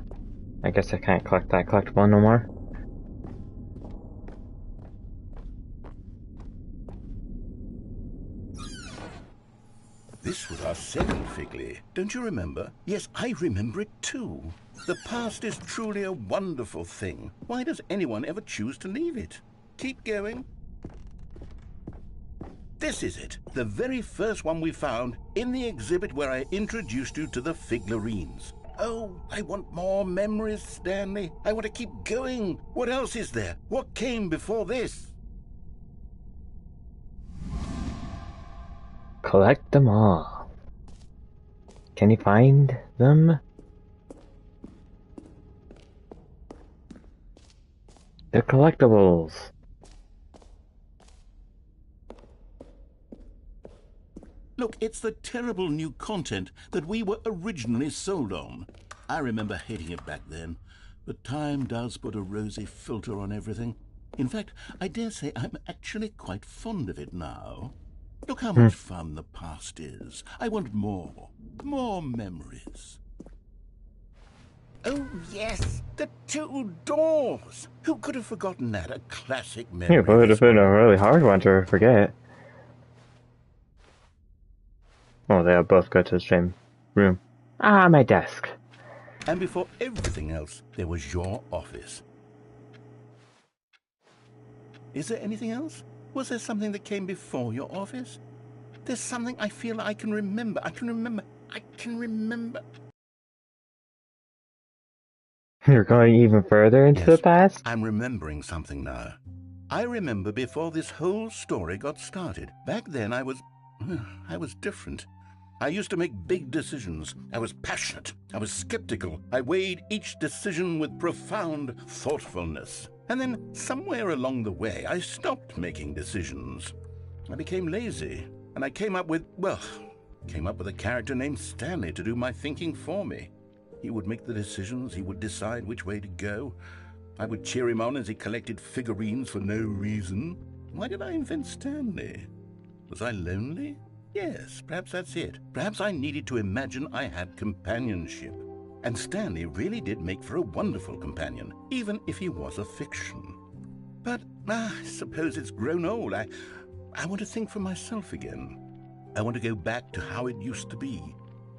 I guess I can't collect that collectible no more. This was our second Figly. Don't you remember? Yes, I remember it too. The past is truly a wonderful thing. Why does anyone ever choose to leave it? Keep going. This is it, the very first one we found in the exhibit where I introduced you to the figurines. Oh, I want more memories, Stanley. I want to keep going. What else is there? What came before this? Collect them all. Can you find them? They're collectibles. Look, it's the terrible new content that we were originally sold on. I remember hating it back then, but time does put a rosy filter on everything. In fact, I dare say I'm actually quite fond of it now. Look how much fun the past is. I want more. More memories. Oh, yes, the two doors. Who could have forgotten that? A classic Yeah, memory. but it would have been a really hard one to forget. Oh, they'll both go to the same room. Ah, my desk. And before everything else, there was your office. Is there anything else? Was there something that came before your office? There's something I feel I can remember. I can remember. You're going even further into the past? I'm remembering something now. I remember before this whole story got started. Back then I was different. I used to make big decisions. I was passionate. I was skeptical. I weighed each decision with profound thoughtfulness. And then somewhere along the way, I stopped making decisions. I became lazy, and I came up with a character named Stanley to do my thinking for me. He would make the decisions. He would decide which way to go. I would cheer him on as he collected figurines for no reason. Why did I invent Stanley? Was I lonely? Yes, perhaps that's it. Perhaps I needed to imagine I had companionship. And Stanley really did make for a wonderful companion, even if he was a fiction. But I suppose it's grown old. I want to think for myself again. I want to go back to how it used to be.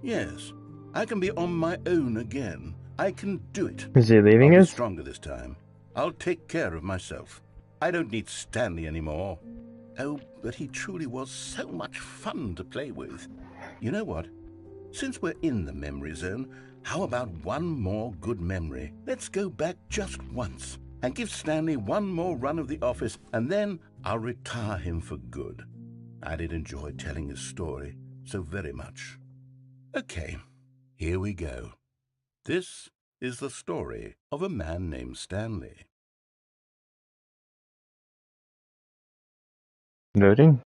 Yes, I can be on my own again. I can do it. Is he leaving I'll be us? stronger this time. I'll take care of myself. I don't need Stanley anymore. Oh, but he truly was so much fun to play with. You know what? Since we're in the memory zone, how about one more good memory? Let's go back just once and give Stanley one more run of the office, and then I'll retire him for good. I did enjoy telling his story so very much. Okay, here we go. This is the story of a man named Stanley. Loading?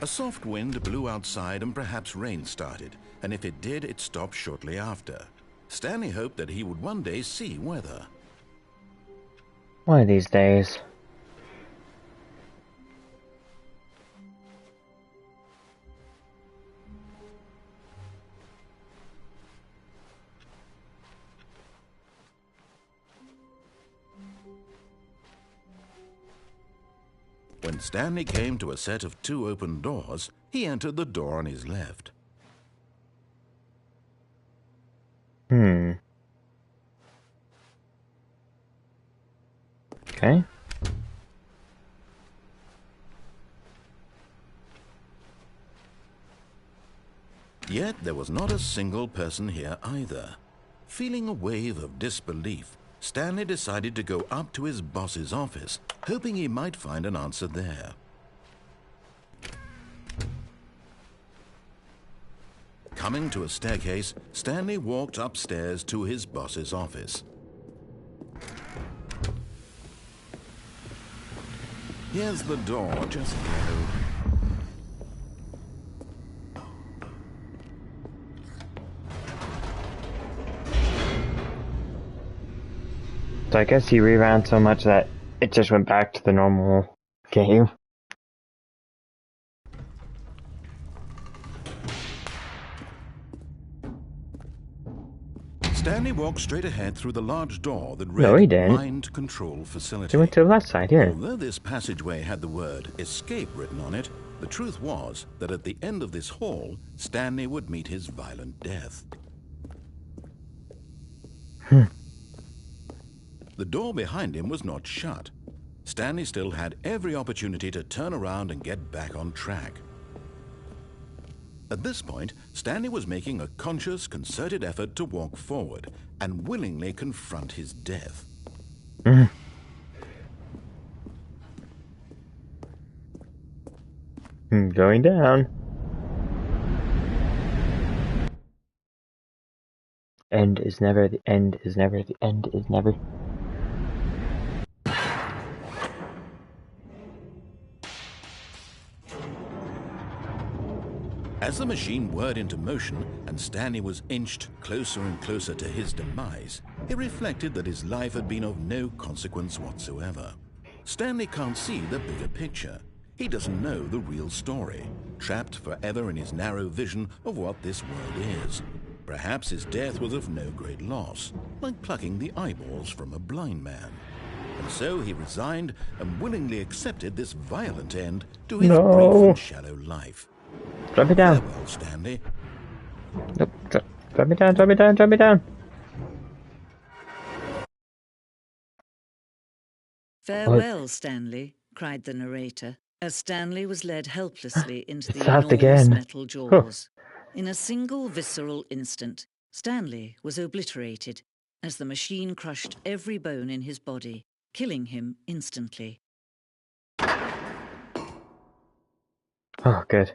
A soft wind blew outside and perhaps rain started, and if it did, it stopped shortly after. Stanley hoped that he would one day see weather. One of these days. When Stanley came to a set of two open doors, he entered the door on his left. Okay. Yet there was not a single person here either. Feeling a wave of disbelief, Stanley decided to go up to his boss's office, hoping he might find an answer there. Coming to a staircase, Stanley walked upstairs to his boss's office. Here's the door, just go. So I guess he reran so much that it just went back to the normal game. Stanley walked straight ahead through the large door that read No, he didn't. Mind Control Facility. He went to the left side here. Although this passageway had the word escape written on it, the truth was that at the end of this hall, Stanley would meet his violent death. The door behind him was not shut. Stanley still had every opportunity to turn around and get back on track. At this point, Stanley was making a conscious, concerted effort to walk forward and willingly confront his death. Going down. End is never, the end is never, the end is never. As the machine whirred into motion and Stanley was inched closer and closer to his demise, he reflected that his life had been of no consequence whatsoever. Stanley can't see the bigger picture. He doesn't know the real story, trapped forever in his narrow vision of what this world is. Perhaps his death was of no great loss, like plucking the eyeballs from a blind man. And so he resigned and willingly accepted this violent end to his brief and shallow life. Drop me down. Farewell, Stanley. Nope. Drop me down, drop me down, drop me down. "Farewell, Stanley," cried the narrator, as Stanley was led helplessly into the stopped enormous again. metal jaws. In a single visceral instant, Stanley was obliterated as the machine crushed every bone in his body, killing him instantly. Oh, good.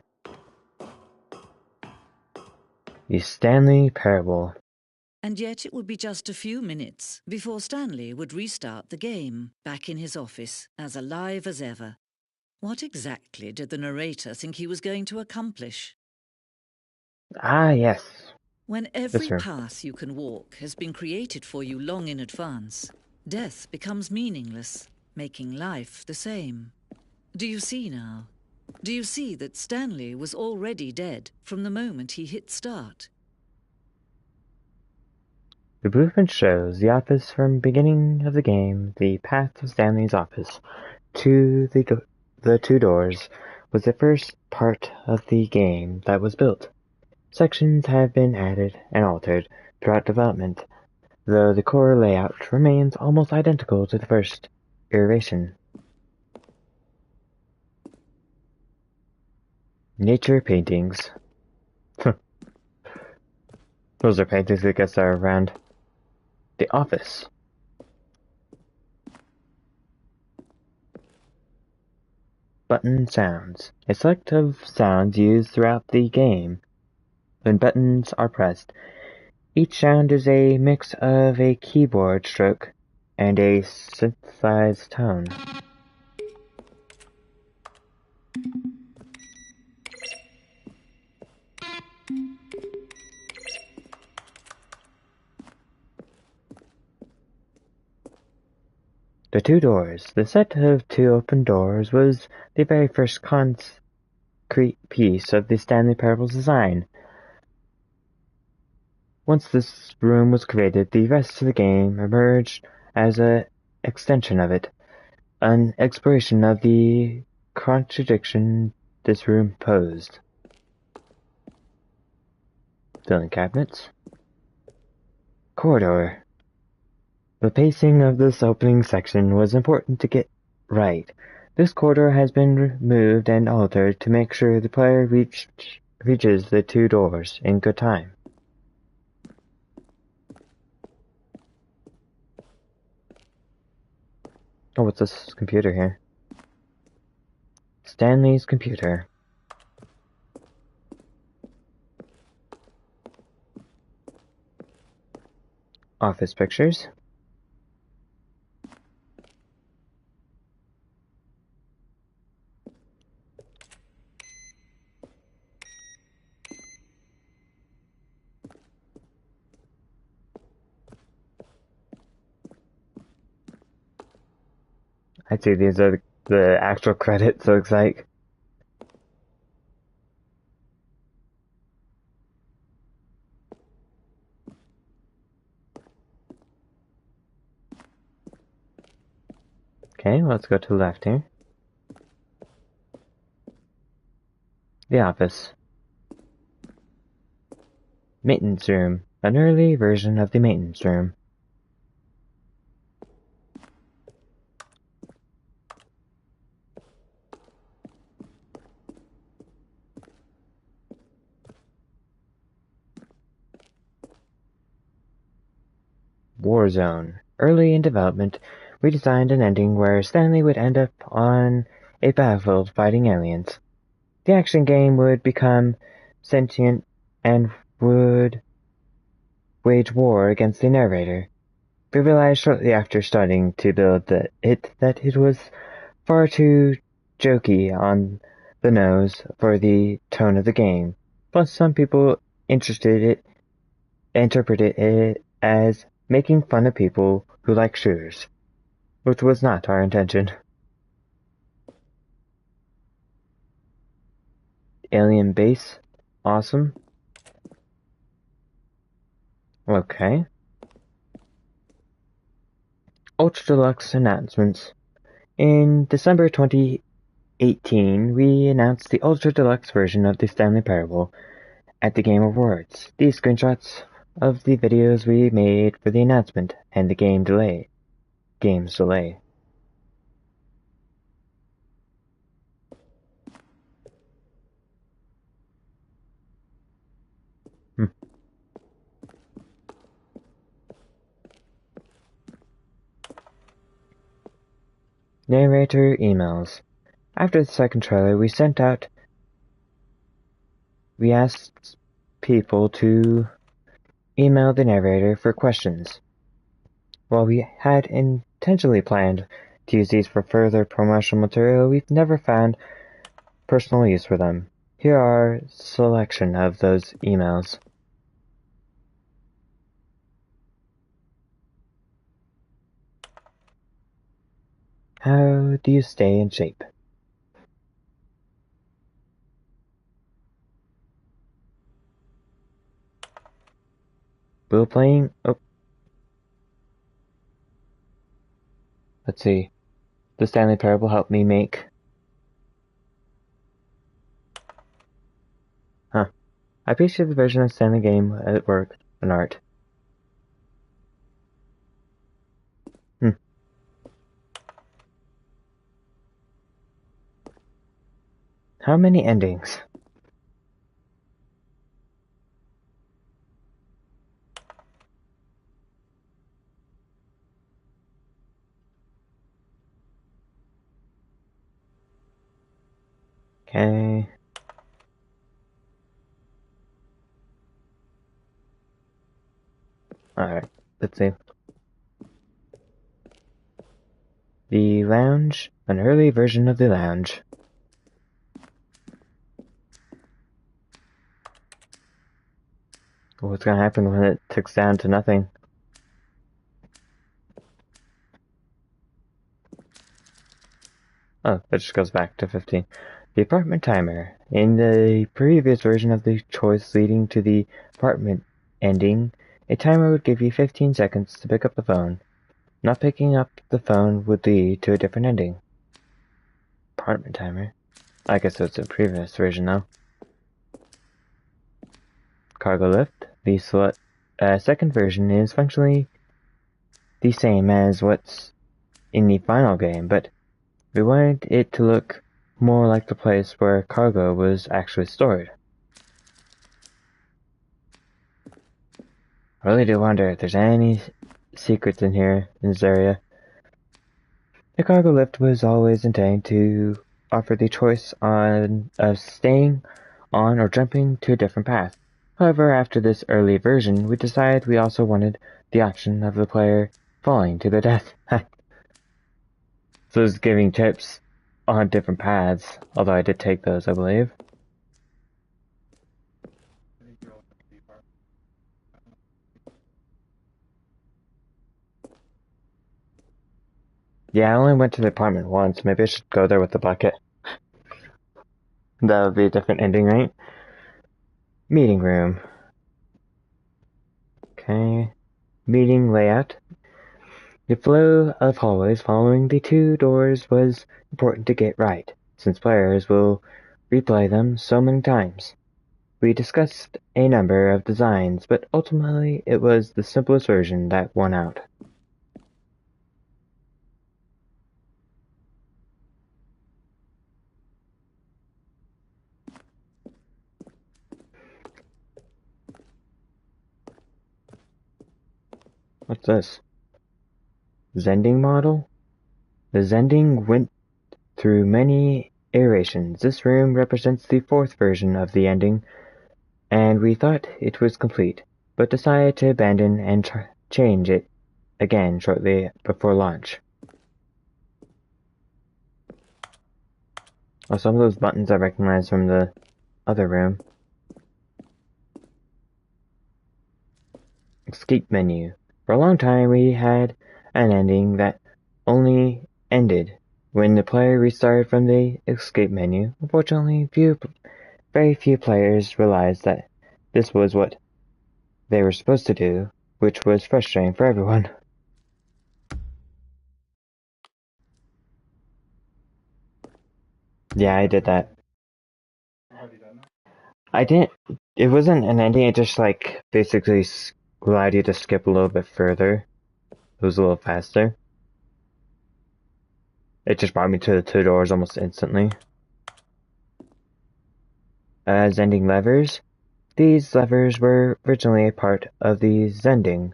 The Stanley Parable. And yet it would be just a few minutes before Stanley would restart the game, back in his office, as alive as ever. What exactly did the narrator think he was going to accomplish? Ah, yes. When every room. path you can walk has been created for you long in advance, death becomes meaningless, making life the same. Do you see now? Do you see that Stanley was already dead from the moment he hit start? The blueprint shows the office from beginning of the game. The path of Stanley's office to the two doors was the first part of the game that was built. Sections have been added and altered throughout development, though the core layout remains almost identical to the first iteration. Nature paintings. Those are paintings I guess are around the office. Button sounds. A select of sounds used throughout the game. When buttons are pressed, each sound is a mix of a keyboard stroke and a synthesized tone. The two doors. The set of two open doors was the very first concrete piece of the Stanley Parable's design. Once this room was created, the rest of the game emerged as an extension of it, an exploration of the contradiction this room posed. Filling cabinets. Corridor. The pacing of this opening section was important to get right. This corridor has been moved and altered to make sure the player reaches the two doors in good time. Oh, what's this computer here? Stanley's computer. Office pictures. I'd say these are the actual credits, looks like. Okay, let's go to the left here. The office. Maintenance room. An early version of the maintenance room. Warzone. Early in development, we designed an ending where Stanley would end up on a battlefield fighting aliens. The action game would become sentient and would wage war against the narrator. We realized shortly after starting to build that it was far too jokey on the nose for the tone of the game. Plus, some people interpreted it as making fun of people who like shooters, which was not our intention. Alien base. Awesome. Okay. Ultra Deluxe announcements. In December 2018, we announced the Ultra Deluxe version of the Stanley Parable at the Game Awards. These screenshots of the videos we made for the announcement and the game's delay. Narrator emails. After the second trailer, we asked people to email the narrator for questions. While we had intentionally planned to use these for further promotional material, we've never found personal use for them. Here are a selection of those emails. How do you stay in shape? Will playing... Oh. Let's see. The Stanley Parable helped me make... Huh. I appreciate the version of Stanley game at work and art. How many endings? Okay. Alright, let's see. The Lounge, an early version of the Lounge. What's gonna happen when it ticks down to nothing? Oh, that just goes back to 15. The apartment timer. In the previous version of the choice leading to the apartment ending, a timer would give you 15 seconds to pick up the phone. Not picking up the phone would lead to a different ending. Apartment timer. I guess it's a previous version though. Cargo lift. The second version is functionally the same as what's in the final game, but we wanted it to look more like the place where cargo was actually stored. I really do wonder if there's any secrets in here, in this area. The cargo lift was always intended to offer the choice of staying on or jumping to a different path. However, after this early version, we decided we also wanted the option of the player falling to their death. So it's giving tips on different paths, although I did take those, I believe. Yeah, I only went to the apartment once. Maybe I should go there with the bucket. That would be a different ending, right? Meeting room. Okay. Meeting layout. The flow of hallways following the two doors was important to get right, since players will replay them so many times. We discussed a number of designs, but ultimately it was the simplest version that won out. What's this? Zending model? The Zending went through many iterations. This room represents the fourth version of the ending, and we thought it was complete, but decided to abandon and change it again shortly before launch. Oh, some of those buttons I recognize from the other room. escape menu. For a long time we had an ending that only ended when the player restarted from the escape menu. Unfortunately, very few players realized that this was what they were supposed to do, which was frustrating for everyone. Yeah, I did that. Have you done that? I didn't. It wasn't an ending. It just basically allowed you to skip a little bit further. It was a little faster. It just brought me to the 2 doors almost instantly. As ending levers, these levers were originally a part of the Zending.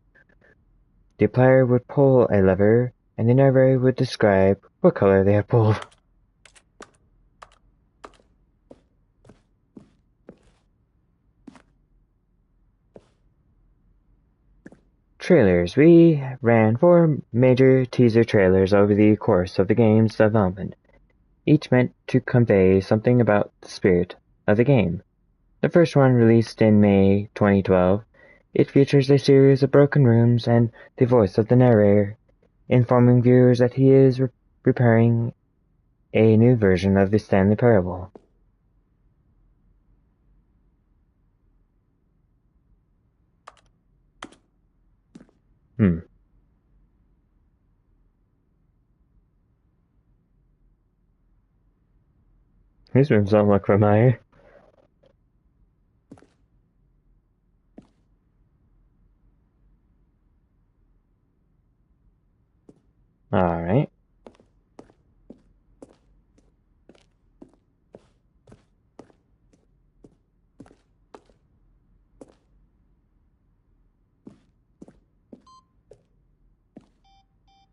The player would pull a lever, and the narrator would describe what color they had pulled. Trailers. We ran 4 major teaser trailers over the course of the game's development, each meant to convey something about the spirit of the game. The first one, released in May 2012, it features a series of broken rooms and the voice of the narrator, informing viewers that he is preparing a new version of the Stanley Parable. These rooms don't look familiar. Alright.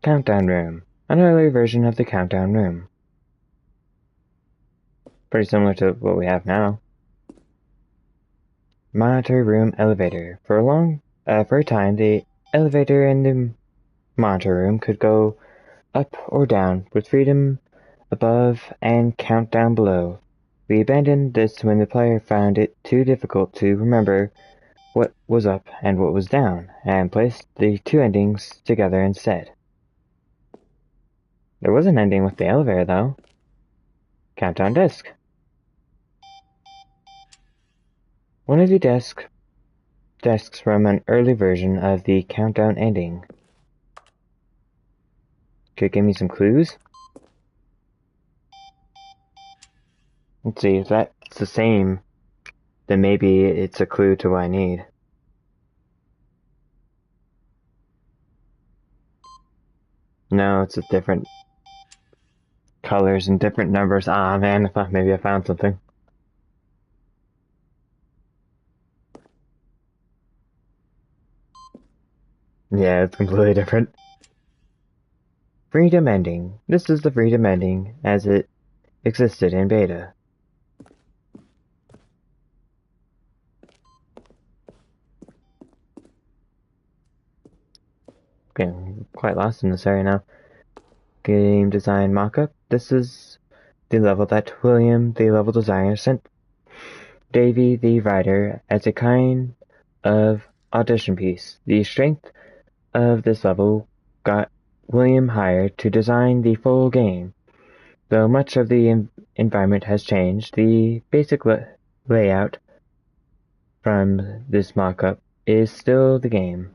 Countdown Room. An early version of the Countdown Room. Pretty similar to what we have now. Monitor Room Elevator. For a time, the elevator in the monitor room could go up or down, with freedom above and count down below. We abandoned this when the player found it too difficult to remember what was up and what was down, and placed the 2 endings together instead. There was an ending with the elevator, though. Countdown Desk. One of the desks from an early version of the countdown ending. Could give me some clues? Let's see, if that's the same, then maybe it's a clue to what I need. No, it's a different colors and different numbers. Ah, man, I thought maybe I found something. Yeah, it's completely different. Freedom Ending. This is the Freedom Ending as it existed in beta. Okay, I'm quite lost in this area now. Game design mockup. This is the level that William, the level designer, sent Davey, the writer, as a kind of audition piece. The strength of this level got William hired to design the full game. Though much of the environment has changed, the basic layout from this mockup is still the game.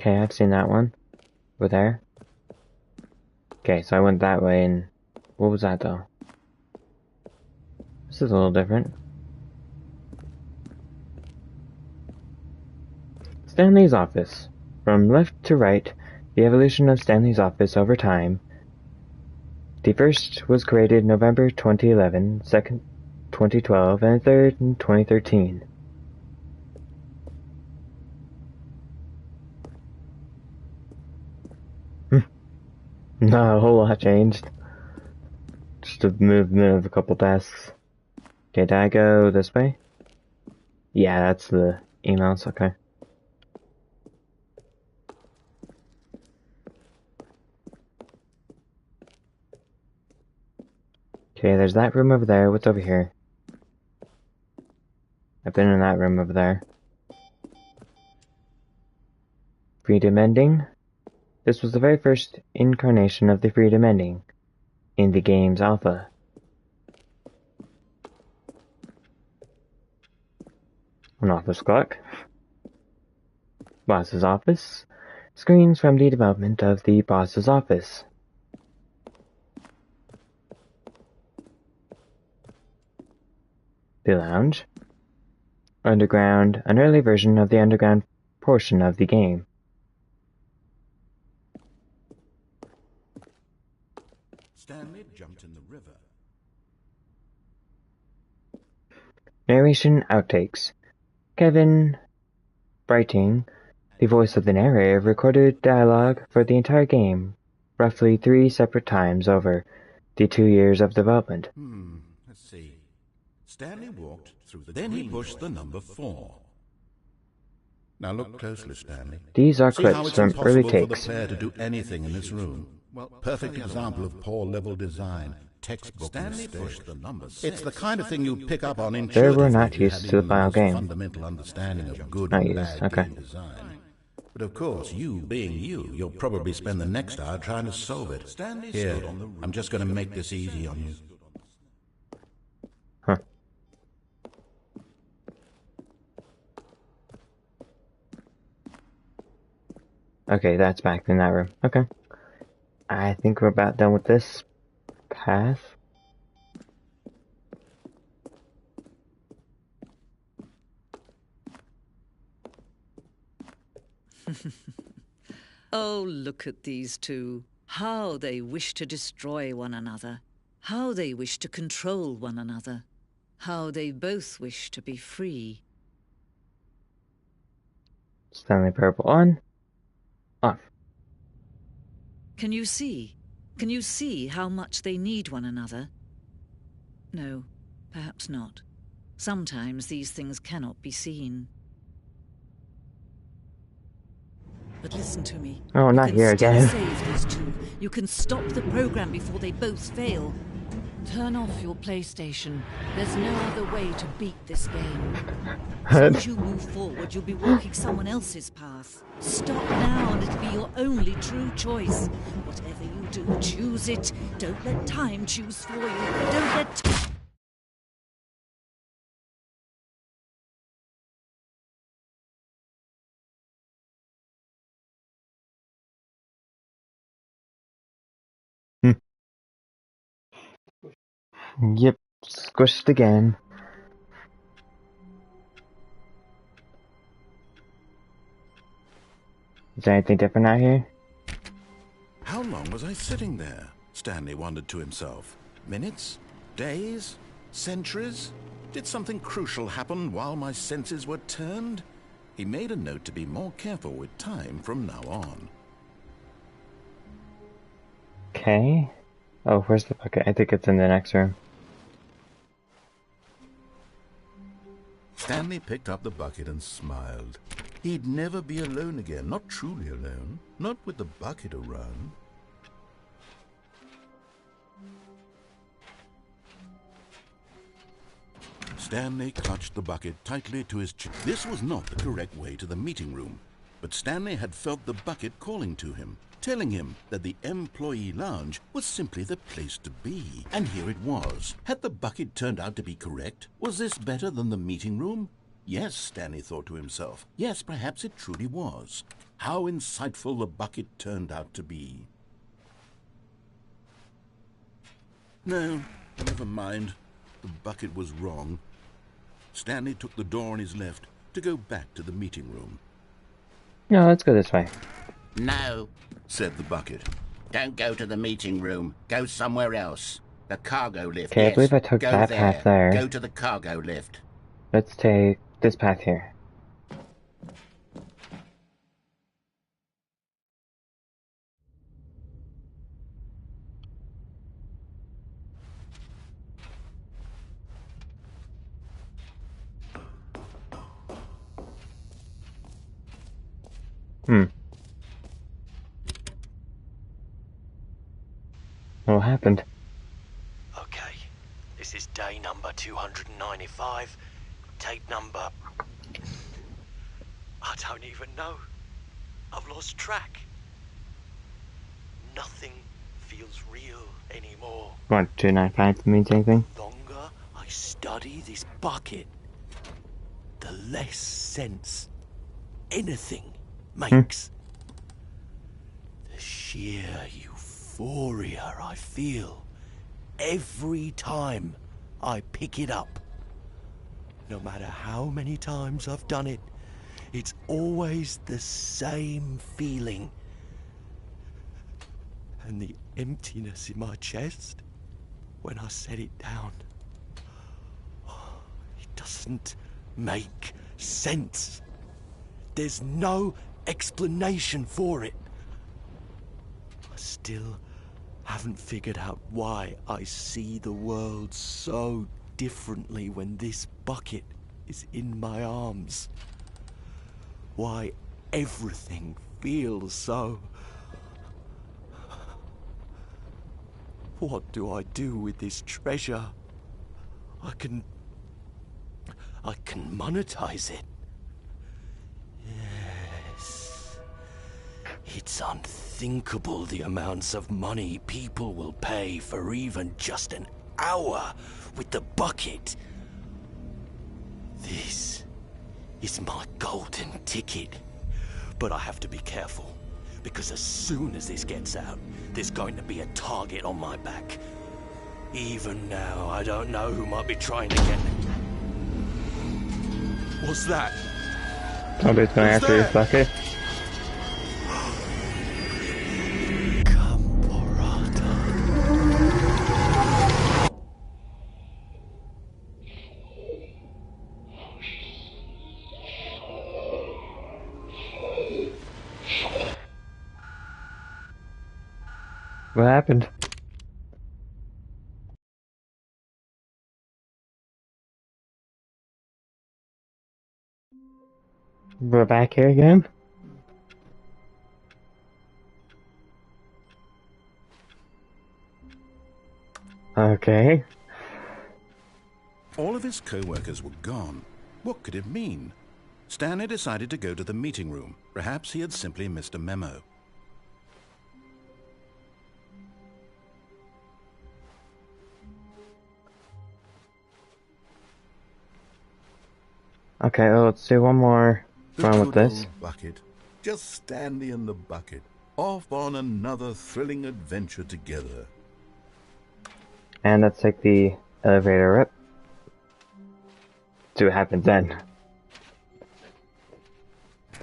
Okay, I've seen that one. Over there. Okay, so I went that way, and what was that though? This is a little different. Stanley's office. From left to right, the evolution of Stanley's office over time. The first was created November 2011, second 2012, and third in 2013. Not a whole lot changed. Just a movement of a couple tasks. Okay, did I go this way? Yeah, that's the emails, okay. Okay, there's that room over there. What's over here? I've been in that room over there. Freedom ending. This was the very first incarnation of the freedom ending in the game's alpha. An office clock. Boss's office. Screens from the development of the boss's office. The lounge. Underground, an early version of the underground portion of the game. Stanley jumped in the river. Narration outtakes. Kevin Brighting, the voice of the narrator, recorded dialogue for the entire game, roughly 3 separate times over the 2 years of development. Let's see. Stanley walked through the Then he pushed the number 4. Now look closely, Stanley. These are See how clips it's from early impossible for the takes. player to do anything in this room. Well, perfect example of poor level design. Textbook Stanley pushed the number 6. It's the kind of thing you'd pick up on intuitively. They were not if you used had to the even final most game. fundamental understanding of good Not and used, bad okay. game design. But of course, you being you, you'll probably spend the next hour trying to solve it. Here, I'm just going to make this easy on you. Huh. Okay, that's back in that room. Okay. I think we're about done with this path. Oh, look at these two. How they wish to destroy one another. How they wish to control one another. How they both wish to be free. Stanley Parable on. Off. Can you see? Can you see how much they need one another? No, perhaps not. Sometimes these things cannot be seen. But listen to me. Oh, not here You can again. still save these two. You can stop the program before they both fail. Turn off your PlayStation. There's no other way to beat this game. As long as you move forward, you'll be walking someone else's path. Stop now and it'll be your only true choice. Whatever you do, choose it. Don't let time choose for you. Don't let... Yep, squished again. Is there anything different out here? How long was I sitting there? Stanley wondered to himself. Minutes? Days? Centuries? Did something crucial happen while my senses were turned? He made a note to be more careful with time from now on. Okay. Oh, where's the bucket? I think it's in the next room. Stanley picked up the bucket and smiled. He'd never be alone again, not truly alone, not with the bucket around. Stanley clutched the bucket tightly to his chest. This was not the correct way to the meeting room, but Stanley had felt the bucket calling to him, telling him that the employee lounge was simply the place to be. And here it was. Had the bucket turned out to be correct? Was this better than the meeting room? Yes, Stanley thought to himself. Yes, perhaps it truly was. How insightful the bucket turned out to be. No, never mind. The bucket was wrong. Stanley took the door on his left to go back to the meeting room. No, let's go this way. No, Said the bucket. don't go to the meeting room. Go somewhere else. The cargo lift. Okay, I yes. believe I took Go that there. path there. Go to the cargo lift. Let's take this path here. What happened? Okay, Day number 295. Tape number... I don't even know. I've lost track. Nothing feels real anymore. What, 295 means anything? The longer I study this bucket, the less sense anything makes. The sheer euphoria I feel every time I pick it up. No matter how many times I've done it, it's always the same feeling. And the emptiness in my chest when I set it down. It doesn't make sense. There's no explanation for it. I still haven't figured out why I see the world so differently when this bucket is in my arms. Why everything feels so... What do I do with this treasure? I can monetize it. Yes. It's unthinkable the amounts of money people will pay for even just an hour with the bucket. This is my golden ticket. But I have to be careful, because as soon as this gets out, there's going to be a target on my back. Even now, I don't know who might be trying to get me. What's that? Somebody's going after your bucket. What happened? We're back here again? Okay. All of his co-workers were gone. What could it mean? Stanley decided to go to the meeting room. Perhaps he had simply missed a memo. Okay, well, let's do one more run with this. Old bucket. Just Stanley and the bucket. Off on another thrilling adventure together. And let's take the elevator up. See what happens then.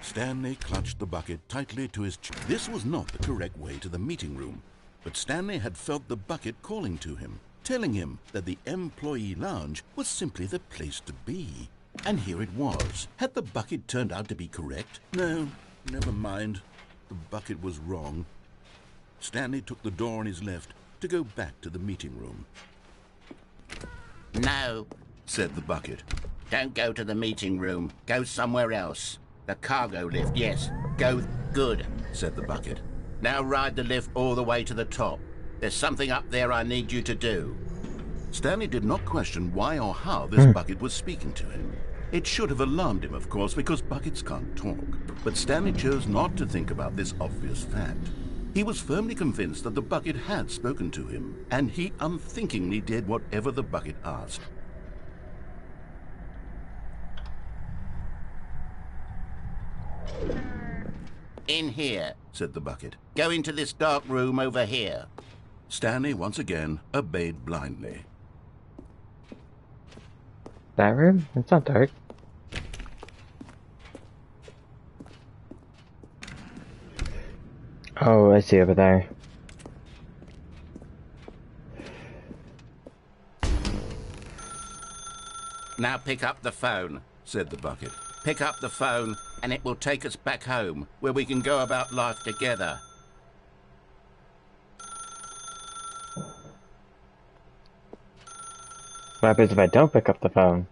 Stanley clutched the bucket tightly to his chest. This was not the correct way to the meeting room, but Stanley had felt the bucket calling to him, telling him that the employee lounge was simply the place to be. And here it was. Had the bucket turned out to be correct? No, never mind. The bucket was wrong. Stanley took the door on his left to go back to the meeting room. No, Said the bucket. don't go to the meeting room. Go somewhere else. The cargo lift, yes. Go good. Said the bucket. Now ride the lift all the way to the top. There's something up there I need you to do. Stanley did not question why or how this bucket was speaking to him. It should have alarmed him, of course, because buckets can't talk. But Stanley chose not to think about this obvious fact. He was firmly convinced that the bucket had spoken to him, and he unthinkingly did whatever the bucket asked. In here. Said the bucket. Go into this dark room over here. Stanley once again obeyed blindly. That room? It's not dark. Oh, I see over there. Now pick up the phone. Said the bucket. Pick up the phone and it will take us back home, where we can go about life together. What happens if I don't pick up the phone?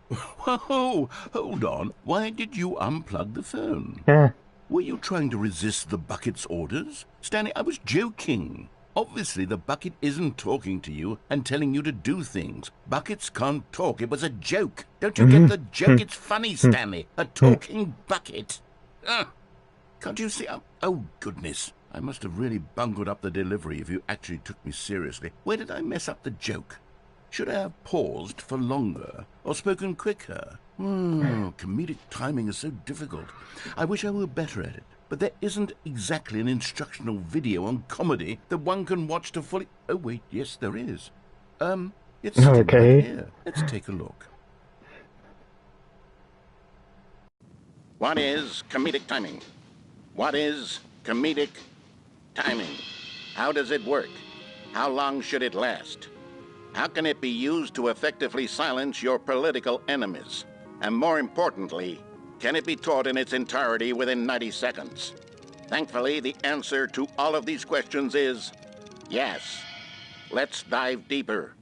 Whoa, hold on. Why did you unplug the phone? Yeah. Were you trying to resist the bucket's orders? Stanley, I was joking. Obviously, the bucket isn't talking to you and telling you to do things. Buckets can't talk. It was a joke. Don't you get the joke? It's funny, Stanley. A talking bucket. Can't you see? Oh, goodness. I must have really bungled up the delivery if you actually took me seriously. Where did I mess up the joke? Should I have paused for longer or spoken quicker? Comedic timing is so difficult. I wish I were better at it. But there isn't exactly an instructional video on comedy that one can watch to fully... Oh, wait, yes, there is. It's sitting right here. Let's take a look. What is comedic timing? What is comedic timing? How does it work? How long should it last? How can it be used to effectively silence your political enemies? And more importantly, can it be taught in its entirety within 90 seconds? Thankfully, the answer to all of these questions is yes. Let's dive deeper.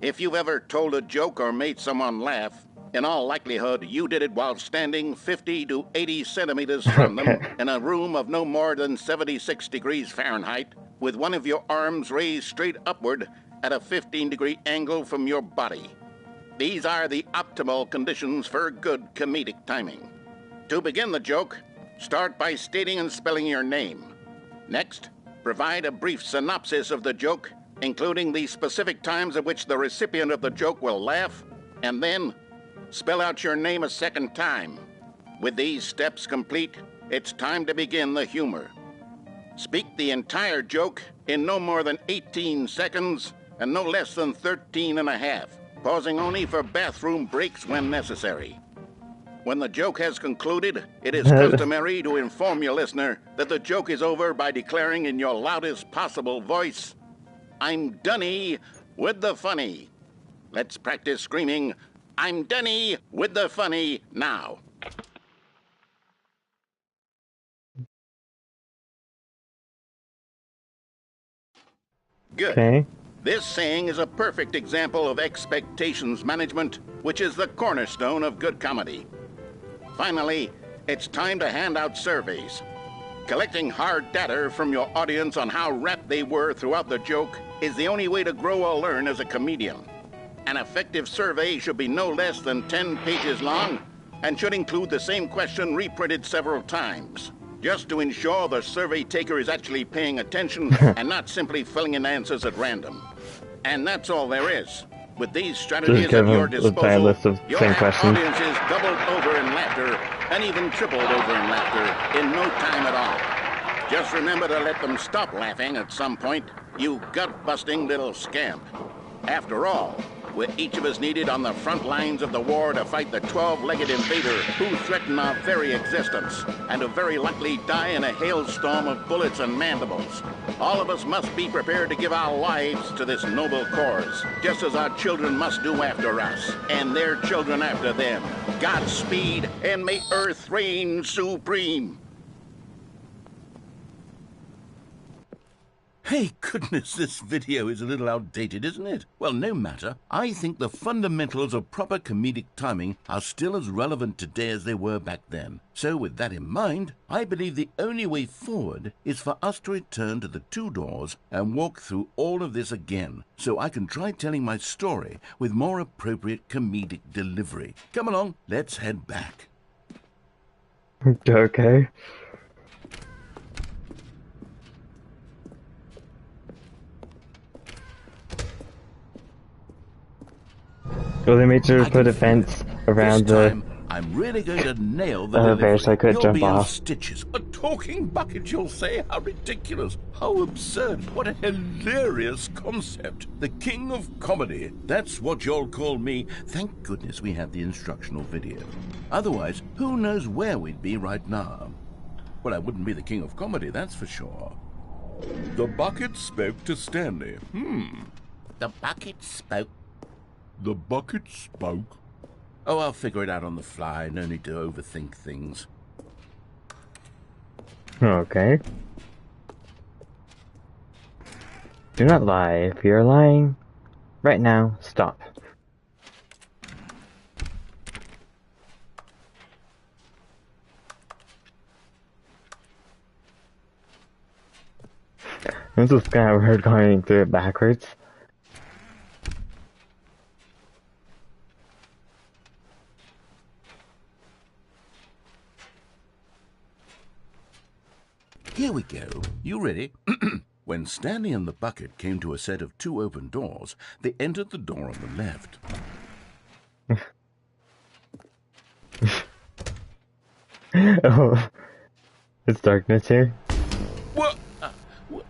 If you've ever told a joke or made someone laugh, in all likelihood, you did it while standing 50 to 80 centimeters from them in a room of no more than 76 degrees Fahrenheit, with one of your arms raised straight upward at a 15-degree angle from your body. These are the optimal conditions for good comedic timing. To begin the joke, start by stating and spelling your name. Next, provide a brief synopsis of the joke, including the specific times at which the recipient of the joke will laugh, and then spell out your name a second time. With these steps complete, it's time to begin the humor. Speak the entire joke in no more than 18 seconds and no less than 13 and a half. Pausing only for bathroom breaks when necessary. When the joke has concluded, it is customary to inform your listener that the joke is over by declaring in your loudest possible voice, "I'm Dunny with the funny." Let's practice screaming, "I'm Dunny with the funny" now. Good. Okay. This saying is a perfect example of expectations management, which is the cornerstone of good comedy. Finally, it's time to hand out surveys. Collecting hard data from your audience on how rapt they were throughout the joke is the only way to grow or learn as a comedian. An effective survey should be no less than 10 pages long and should include the same question reprinted several times, just to ensure the survey taker is actually paying attention and not simply filling in answers at random. And that's all there is. With these strategies at your disposal, you'll have audiences doubled over in laughter and even tripled over in laughter in no time at all. Just remember to let them stop laughing at some point, you gut-busting little scamp. After all, we're each of us needed on the front lines of the war to fight the 12-legged invader who threaten our very existence, and who very likely die in a hailstorm of bullets and mandibles. All of us must be prepared to give our lives to this noble cause, just as our children must do after us, and their children after them. Godspeed, and may Earth reign supreme. Hey, goodness, this video is a little outdated, isn't it? Well, no matter. I think the fundamentals of proper comedic timing are still as relevant today as they were back then. So with that in mind, I believe the only way forward is for us to return to the two doors and walk through all of this again, so I can try telling my story with more appropriate comedic delivery. Come along, let's head back. Okay. Well, they made sure to put a fence around the I'm really going to nail the bear so I could jump off. Stitches. A talking bucket, you'll say? How ridiculous. How absurd. What a hilarious concept. The king of comedy. That's what you'll call me. Thank goodness we have the instructional video. Otherwise, who knows where we'd be right now. Well, I wouldn't be the king of comedy, that's for sure. The bucket spoke to Stanley. The bucket spoke. The bucket spoke. Oh, I'll figure it out on the fly. No need to overthink things. Okay. Do not lie. If you're lying, right now, stop. This is kind of weird going through it backwards. Here we go. You ready? When Stanley and the bucket came to a set of 2 open doors, they entered the door on the left. Oh, it's darkness here. What?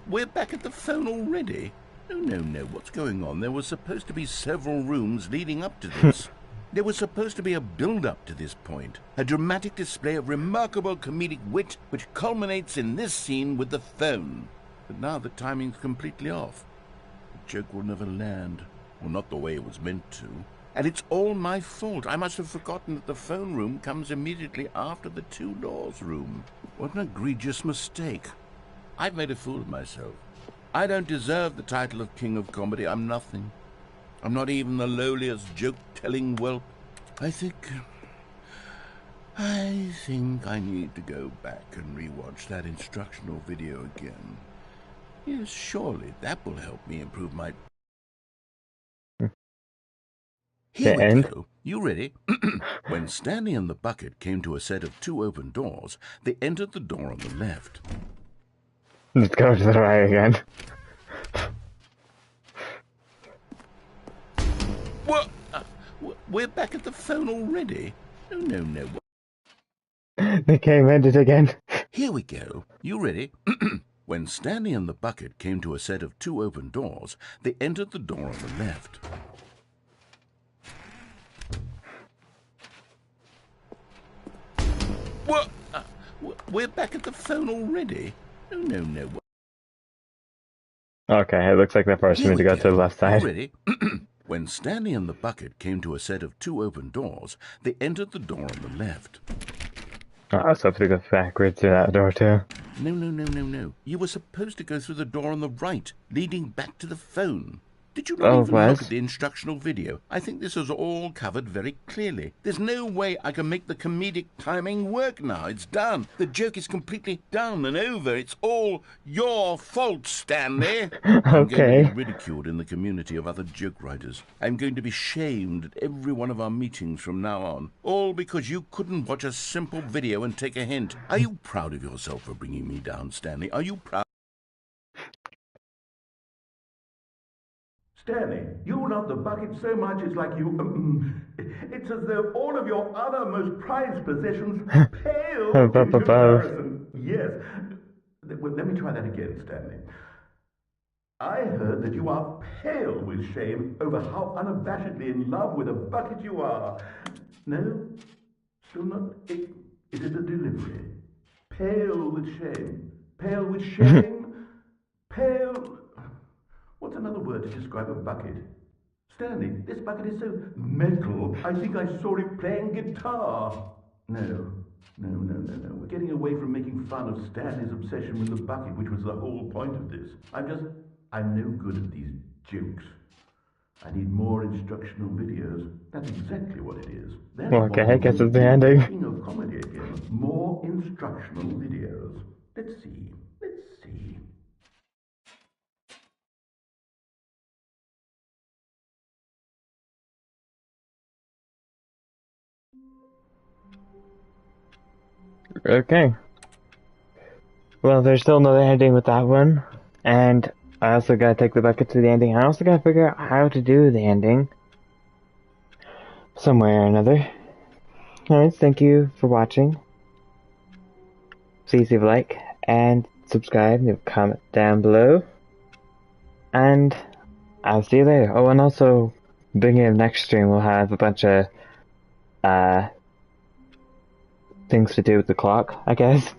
We're back at the phone already? No. What's going on? There was supposed to be several rooms leading up to this. There was supposed to be a build-up to this point, a dramatic display of remarkable comedic wit which culminates in this scene with the phone. But now the timing's completely off. The joke will never land, or not the way it was meant to. And it's all my fault. I must have forgotten that the phone room comes immediately after the 2 doors room. What an egregious mistake. I've made a fool of myself. I don't deserve the title of King of Comedy. I'm nothing. I'm not even the lowliest joke-telling whelp. I think I need to go back and rewatch that instructional video again. Yes, surely that will help me improve my... Here we go. You ready? When Stanley and the bucket came to a set of 2 open doors, they entered the door on the left. Let's go to the right again. What? We're back at the phone already? No. The game ended again. Here we go. You ready? When Stanley and the bucket came to a set of 2 open doors, they entered the door on the left. What? We're back at the phone already? No. Okay, it looks like they're forcing me to go to the left side. Ready? When Stanley and the bucket came to a set of 2 open doors, they entered the door on the left. Oh, I was supposed to go backwards through that door too. No. You were supposed to go through the door on the right, leading back to the phone. Did you not even look at the instructional video? I think this is all covered very clearly. There's no way I can make the comedic timing work now. It's done. The joke is completely done and over. It's all your fault, Stanley. I'm going to be ridiculed in the community of other joke writers. I'm going to be shamed at every one of our meetings from now on. All because you couldn't watch a simple video and take a hint. Are you proud of yourself for bringing me down, Stanley? Are you proud? Stanley, you love the bucket so much it's like you... it's as though all of your other most prized possessions pale in comparison. Yes. Well, let me try that again, Stanley. I heard that you are pale with shame over how unabashedly in love with a bucket you are. No? Still not? Is it the delivery? Pale with shame. Pale with shame. Pale... What's another word to describe a bucket? Stanley, this bucket is so metal, I think I saw it playing guitar. No. We're getting away from making fun of Stanley's obsession with the bucket, which was the whole point of this. I'm no good at these jokes. I need more instructional videos. That's exactly what it is. Okay, I guess it's the ending. King of Comedy again. More instructional videos. Let's see. Okay. Well, there's still no ending with that one. And I also gotta take the bucket to the ending. I also gotta figure out how to do the ending. Some way or another. Alright, thank you for watching. Please leave a like and subscribe, leave a comment down below. And I'll see you later. Oh, and also, beginning of next stream we'll have a bunch of things to do with the clock, I guess.